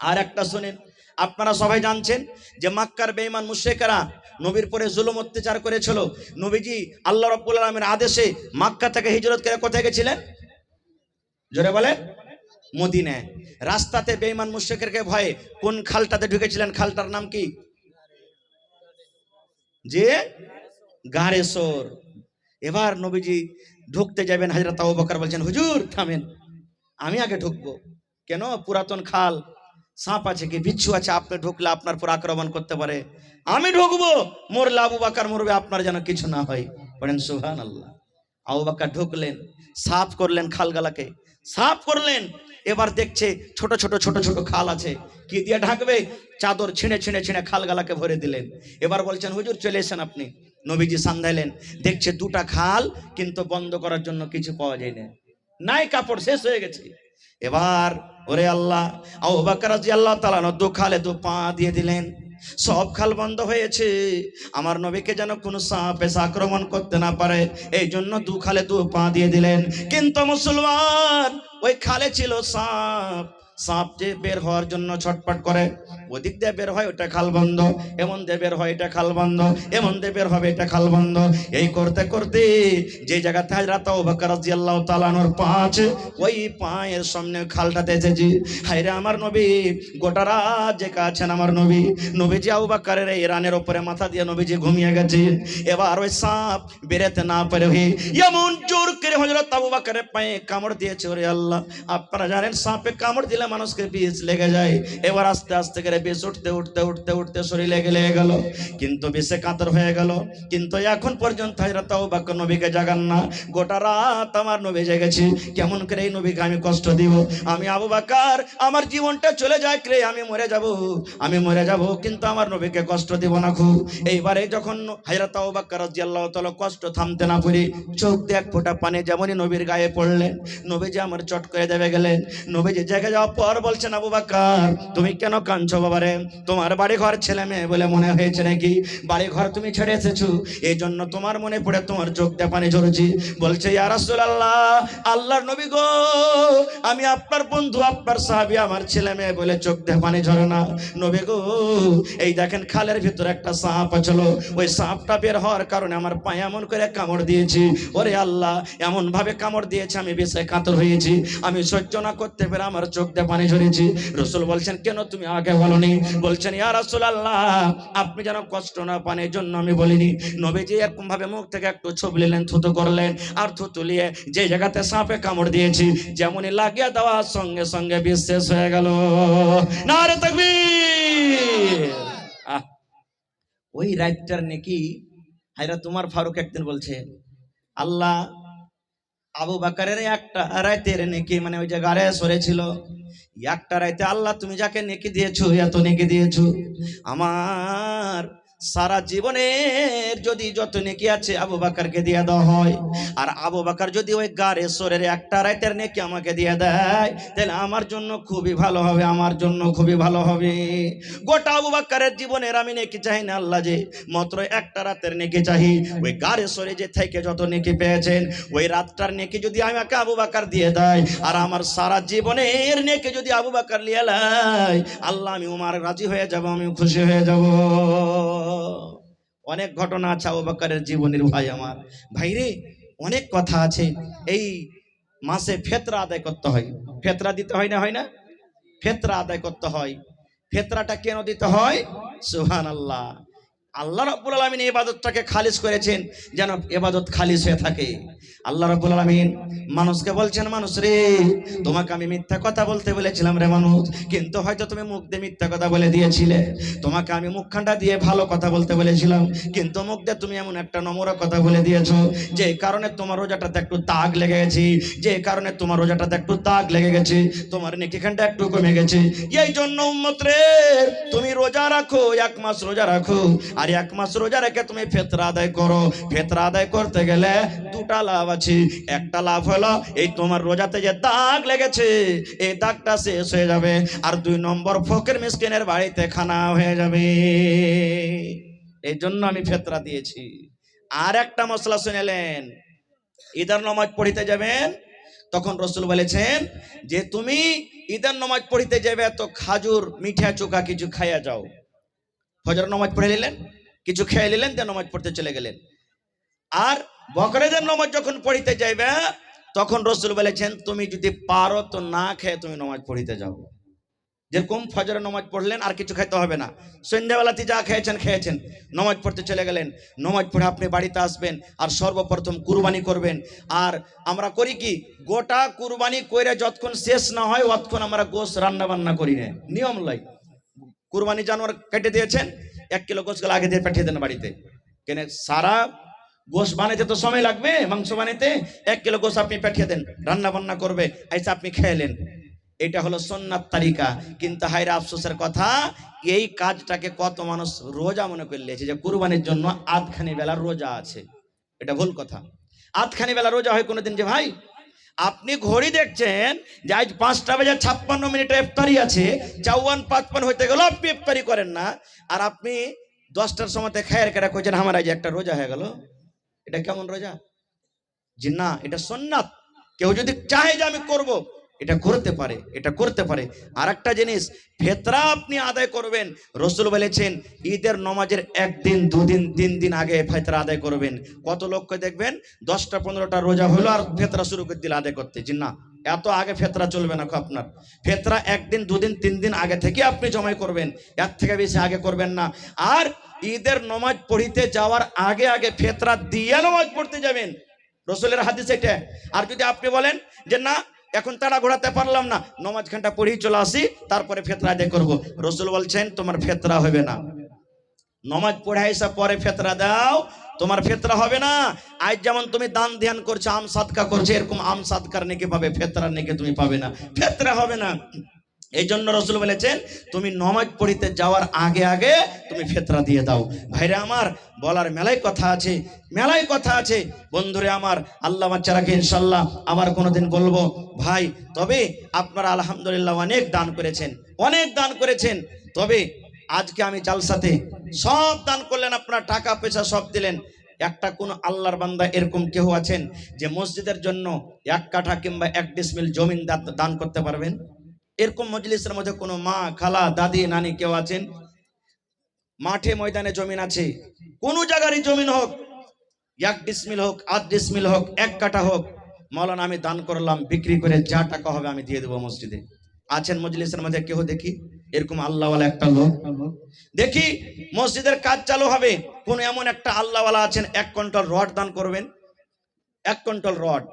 আর একটা শুনেন, আপনারা সবাই জানছেন যে মক্কার বেঈমান মুশরিকরা নবীর পরে জুলুম অত্যাচার করেছিল। নবীজি আল্লাহ রাব্বুল আলামিনের আদেশে মক্কা থেকে হিজরত করে কোথায় গেছিলেন? জোরে বলেন। মদিনায়। রাস্তাতে বেঈমান মুশরিকদের ভয়ে কোন খালটাতে ঢুকেছিলেন? খালটার নাম কি? যে গারেসর। এবার নবীজি ঢুকতে যাবেন, হযরত আবু বকর বলছেন, হুজুর থামেন, আমি আগে ঢুকবো। কেন? পুরাতন খাল, সাপ আছে কি বিচ্ছু আছে, আপনি ঢুকলে আপনার পর আক্রমণ করতে পারে, আমি ঢুকবো, মরলে আবু বকর মরবে, আপনার যেন কিছু না হয়। বলেন সুবহানাল্লাহ। আবু বকর ঢুকলেন, সাফ করলেন খালগালাকে, সাফ করলেন। এবার দেখছে ছোট ছোট ছোট ছোট খাল আছে, কি দিয়ে ঢাকবে? চাদর ছিঁড়ে ছিঁড়ে ছিঁড়ে খালগালাকে ভরে দিলেন। এবার বলছেন, হুজুর চলে এসেন আপনি। নবীজি সান্দাইলেন, দেখছে 2টা খাল, কিন্তু বন্ধ করার জন্য কিছু পাওয়া যায় না, নাই, কাপড় শেষ হয়ে গেছে। এবার ওরে আল্লাহ, আবু বকর রাদিয়াল্লাহু তাআলা 2 খালে 2 পা দিয়ে দিলেন, সব খাল বন্ধ হয়েছে। আমার নবীকে যেন কোনো সাপ এসে আক্রমণ করতে না পারে, এই জন্য 2 খালে 2 পা দিয়ে দিলেন। কিন্তু মুসলমান, ওই খালে ছিল সাপ, সাপ যে বের হওয়ার জন্য ছটপট করে, ওদিক দিয়ে বের হয় ওটা খাল বন্ধ, এমন দিয়ে বের হয় এটা খাল বন্ধ, এমন দিয়ে বের হবে এটা খাল বন্ধ। এই করতে করতে যে জায়গাতে হযরত আবু বকর রাদিয়াল্লাহু তাআলা আনহুর পা আছে, ওই পায়ের সামনে খালটাতে এসেছি। হায়রে আমার নবী, গোটা রাত জেগে আছেন আমার নবী। নবীজি আবু বকরের এই রানের উপরে মাথা দিয়ে নবীজি ঘুমিয়ে গেছে। এবার ওই সাপ বেরোতে না পারে এমন জোর করে হযরত আবু বকরের পায়ে কামড় দিয়েছে। ওরে আল্লাহ, আপনারা জানেন সাপে কামড় দিলে মানুষকে বিষ লেগে যায়। এবার আস্তে আস্তে করে বিষ উঠতে উঠতে উঠতে উঠতে শরীরে লেগে গেল, কিন্তু বিষে কাতর হয়ে গেল। কিন্তু এখন পর্যন্ত হযরত আবু বকর নবীকে জাগান না। গোটা রাত আমার নবী জেগেছে, কেমন করে এই নবীকে আমি কষ্ট দিব? আমি আবু বকর, আমার জীবনটা চলে যায় রে, আমি মরে যাব, আমি মরে যাব, কিন্তু আমার নবীকে কষ্ট দিব না খুব। এইবারে যখন হযরত আবু বকর রাদিয়াল্লাহু তাআলা কষ্ট থামতে না পারে, চোখ দিয়ে 1 ফোঁটা পানি যেমনই নবীর গায়ে পড়লেন, নবীজি আমার চট করে দেবে গেলেন। নবীজি জেগে যাওয়া পর বলছেন, আবু বকর তুমি কেন কাঁদছো বাবারে? তোমার বাড়ি ঘর ছেলে মেয়ে বলে মনে হয়েছে নাকি? বাড়ি ঘর তুমি ছেড়ে এসেছো, এই জন্য তোমার মনে পড়ে তোমার চোখ দিয়ে পানি ঝরেছে। বলছে, ইয়া রাসূলুল্লাহ, আল্লাহর নবী গো, আমি আপনার বন্ধু, আপনার সাহাবী, আমার ছেলে মেয়ে বলে চোখ দিয়ে পানি ঝরে না। নবী গো, এই দেখেন খালের ভিতরে একটা সাপ ছিল, ওই সাপটা বের হওয়ার কারণে আমার পায়ে এমন করে কামড় দিয়েছি, ওরে আল্লাহ, এমন ভাবে কামড় দিয়েছে আমি বিষে কাতর হয়েছি, আমি সহ্য না করতে পেরে আমার চোখ দিয়ে পানি ঝরেছি। রাসূল বলছেন, কেন তুমি আগে বলনি? বলছেন, ইয়া রাসূলুল্লাহ, আপনি যেন কষ্ট না পান এই জন্য আমি বলিনি। নবীজি এরকম ভাবে মুখ থেকে একটু ছবলিলেন, থুতু করলেন, আর থুতু লিয়ে যে জায়গাতে সাপে কামড় দিয়েছি যেমনই লাগিয়ে দেওয়ার সঙ্গে সঙ্গে বিষ শেষ হয়ে গেল। নারে তাকবীর। ওই রাতটার নাকি হায়রা তোমার ফারুক একদিন বলছে, আল্লাহ আবু বকরের একটা রাতের নেকি, মানে ওই যে গাড়ে সরেছিল, একটা রাতে আল্লাহ তুমি যাকে নেকি দিয়েছো, এত নেকি দিয়েছো, আমার সারা জীবনের যদি যত নেকি আছে আবু বকরকে দিয়ে দেওয়া হয়, আর আবু বকর যদি ওই গাড়ে সরের একটা রাতের নেকি আমাকে দিয়ে দেয়, তাহলে আমার জন্য খুবই ভালো হবে, আমার জন্য খুবই ভালো হবে। গোটা আবু বকরের জীবনের আমি নেকি চাই না আল্লাহ, যে মাত্র একটা রাতের নেকি চাই। ওই গাড়ে সরে যে থেকে যত নেকি পেয়েছেন, ওই রাতটার নেকি যদি আমাকে আবু বকর দিয়ে দেয়, আর আমার সারা জীবনের নেকি যদি আবু বকর নিয়ে নেয়, আল্লাহ আমি উমার রাজি হয়ে যাব, আমি খুশি হয়ে যাব। অনেক ঘটনা আছে আবু বকরের জীবনের ভাই আমার ভাইরে, অনেক কথা আছে। এই মাসে ফিতরা আদায় করতে হয়, ফিতরা দিতে হয় না, হয় না? ফিতরা আদায় করতে হয়। ফিতরাটা কেন দিতে হয়? সুবহানাল্লাহ। আল্লাহ রাব্বুল আলামিন ইবাদতটাকে খালিস করেছেন যেন ইবাদত খালিস হয়ে থাকে। আল্লাহ রাব্বুল আলামিন মানুষকে বলছেন, মানুষ রে, তোমাকে আমি মিথ্যা কথা বলতে বলেছিলাম রে মানুষ, কিন্তু হয়তো তুমি মুখ দিয়ে মিথ্যা কথা বলে দিয়েছিলে। তোমাকে আমি মুখখানটা দিয়ে ভালো কথা বলতে বলেছিলাম, কিন্তু মুখ দিয়ে তুমি এমন একটা নম্র কথা বলে দিয়েছো, যে কারণে তোমার রোজাটাতে একটু দাগ লেগে গেছে, যে কারণে তোমার রোজাটাতে একটু দাগ লেগে গেছে, তোমার নেকিখানটা একটু কমে গেছে। এই জন্য উম্মত রে, তুমি রোজা রাখো, 1 মাস রোজা রাখো, আর 1 মাস রোজা রেখে তুমি ফিতরা আদায় করো। ফিতরা আদায় করতে গেলে দুটা লাভ আছে। একটা লাভ হলো এই তোমার রোজাতে যে দাগ লেগেছে, এই দাগটা শেষ হয়ে যাবে, আর 2 নম্বর ফকির মিসকিনের বাড়িতে খানা হয়ে যাবে। এই জন্য আমি ফিতরা দিয়েছি। আর একটা মশলা শুনেলেন, ঈদের নামাজ পড়িতে যাবেন, তখন রাসূল বলেছেন যে তুমি ঈদের নামাজ পড়িতে যাবে তো খাজুর, মিঠা চোখা কিছু খাইয়া যাও। ফজর নামাজ পড়ে নিলেন, কিছু খেয়ে নিলেন, দিয়ে নামাজ পড়তে চলে গেলেন। আর বকরেদের নামাজ যখন পড়িতে যাইবে, তখন রাসূল বলেছেন তুমি যদি পারো তো না খেয়ে তুমি নামাজ পড়িতে যাও। যেরকম ফজরের নামাজ পড়লেন, আর কিছু খেতে হবে না, সন্ধ্যাবেলাতে যা খেয়েছেন খেয়েছেন, নামাজ পড়তে চলে গেলেন। নামাজ পড়ে আপনি বাড়িতে আসবেন, আর সর্বপ্রথম কুরবানি করবেন। আর আমরা করি কি, গোটা কুরবানি করে যতক্ষণ শেষ না হয় ততক্ষণ আমরা গোশ রান্না বান্না করি না, নিয়ম লয়। কুরবানি জানোয়ার কেটে দিয়েছেন, 1 কিলো গোশ আগে দিয়ে পাঠিয়ে দেন বাড়িতে, কেন সারা গোশ বানাইতে তো সময় লাগবে, মাংস বানাইতে 1 কিলো গোশ আপনি পাঠিয়ে দেন, রান্না বান্না করবে, আইসা আপনি খেলেন। এটা হলো সুন্নাত তারিকা। কিন্তু হায়রে আফসোসের কথা, এই কাজটাকে কত মানুষ রোজা মনে করে নিয়েছে, যে কুরবানির জন্য আধখানি বেলা রোজা আছে। এটা ভুল কথা। আধখানি বেলা রোজা হয় কোনোদিন? যে ভাই আপনি ঘড়ি দেখছেন যে আজ 5:56 ইফতারি আছে, 54-55 হইতে গেল আপনি ইফতারি করেন না, আর আপনি 10টার সময়তে খায়ের কেটে কইছেন আমার আজ একটা রোজা হয়ে গেল। এটা কেমন রোজা? জি না, এটা সুন্নাত। কেউ যদি চাহে যে আমি করব, এটা করতে পারে, এটা করতে পারে। আর একটা জিনিস, ফিতরা আপনি আদায় করবেন, রাসূল বলেছেন ঈদের নামাজের 1 দিন 2 দিন 3 দিন আগে ফিতরা আদায় করবেন। কত লোককে দেখবেন 10টা 15টা রোজা হলো আর ফিতরা শুরু করে দিল আদায় করতে। জি না, এত আগে ফিতরা চলবে না। আপনার ফিতরা 1 দিন 2 দিন 3 দিন আগে থেকে আপনি জমাই করবেন, এর থেকে বেশি আগে করবেন না। আর ঈদের নামাজ পড়িতে যাওয়ার আগে আগে ফিতরা দিয়ে নামাজ পড়তে যাবেন, রাসূলের হাদিস এটা। আর যদি আপনি বলেন যে না এখন তাড়া ঘোরাতে পারলাম না, নামাজ ঘন্টা পড়েই চলে আসি, তারপরে ফিতরা আদায় করবো, রাসূল বলছেন তোমার ফিতরা হবে না। নামাজ পড়ে এসে পরে ফিতরা দাও, তোমার ফিতরা হবে না। আজ যেমন তুমি দান ধ্যান করছো, আম সাদকা করছো, এরকম আম সাদকার নেকি পাবে, ফিতরার নেকি তুমি পাবে না, ফিতরা হবে না। এই জন্য রসুল বলেছেন তুমি নমাজ পড়িতে যাওয়ার আগে আগে তুমি ফিতরা দিয়ে দাও। ভাইরে আমার, বলার মেলায় কথা আছে, মেলায় কথা আছে। বন্ধুরে আমার, আল্লাহ বাচ্চা রাখে, ইনশাল্লাহ আবার কোনোদিন বলবো ভাই। তবে আপনারা আলহামদুলিল্লাহ অনেক দান করেছেন, অনেক দান করেছেন। তবে আজকে আমি জালসাতে সব দান করলেন, আপনারা টাকা পয়সা সব দিলেন। একটা কোন আল্লাহর বান্দা এরকম কেউ আছেন যে মসজিদের জন্য 1 কাঠা কিংবা 1 ডিসমিল জমিন দান করতে পারবেন? এরকম মজলিসের মধ্যে কোনো মা, খালা, দাদি, নানি কেউ আছেন? মাঠে ময়দানে জমিন আছে, কোন জায়গারই জমিন হোক, 1 ডিসমিল হোক, 8 ডিসমিল হোক, 1 কাঠা হোক, মাওলানা আমি দান করলাম, বিক্রি করে যা টাকা হবে আমি দিয়ে দেবো মসজিদে। আছেন মজলিসের মধ্যে কেউ? দেখি এরকম আল্লাহওয়ালা একটা লোক। দেখি মসজিদের কাজ চালু হবে, কোন এমন একটা আল্লাহওয়ালা আছেন 1 কুইন্টাল রড দান করবেন? 1 কুইন্টাল রড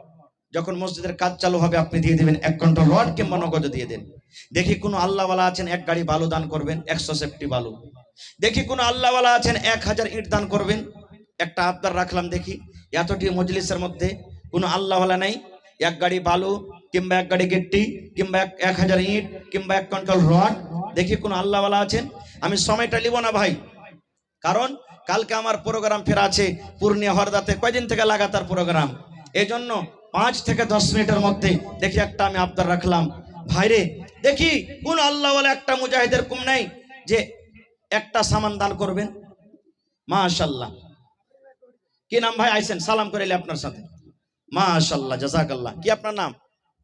যখন মসজিদের কাজ চালু হবে আপনি দিয়ে দিবেন, 1 কুইন্টাল রড কিংবা নগদ দিয়ে দেন। দেখি কোন আল্লাহওয়ালা আছেন 1 গাড়ি বালু দান করবেন, 100 সেফটি বালু। দেখি কোন আল্লাহওয়ালা আছেন 1000 ইট দান করবেন। একটা আবদার রাখলাম, দেখি এতটি মজলিসের মধ্যে কোন আল্লাহওয়ালা নাই 1 গাড়ি বালু কিংবা 1 গাড়ি গিট্টি কিংবা 1000 ইট কিংবা 1 কুইন্টাল রড। দেখি কোন আল্লাহওয়ালা আছেন। আমি সময়টা নিব না ভাই, কারণ কালকে আমার প্রোগ্রাম ফেরা আছে পূর্ণিয়া হরদাতে, কয়দিন থেকে লাগাতার প্রোগ্রাম। এই জন্য 5 থেকে 10 মিনিটের মধ্যে দেখি একটা আমি আবদার রাখলাম, ভাইরে দেখি কোন আল্লাহওয়ালা একটা মুজাহিদের কম নাই যে একটা সামান দান করবেন। মাশাআল্লাহ, কি নাম ভাই? আইসেন সালাম করিলে আপনার সাথে। মাশাআল্লাহ, জাযাকাল্লাহ। কি আপনার নাম?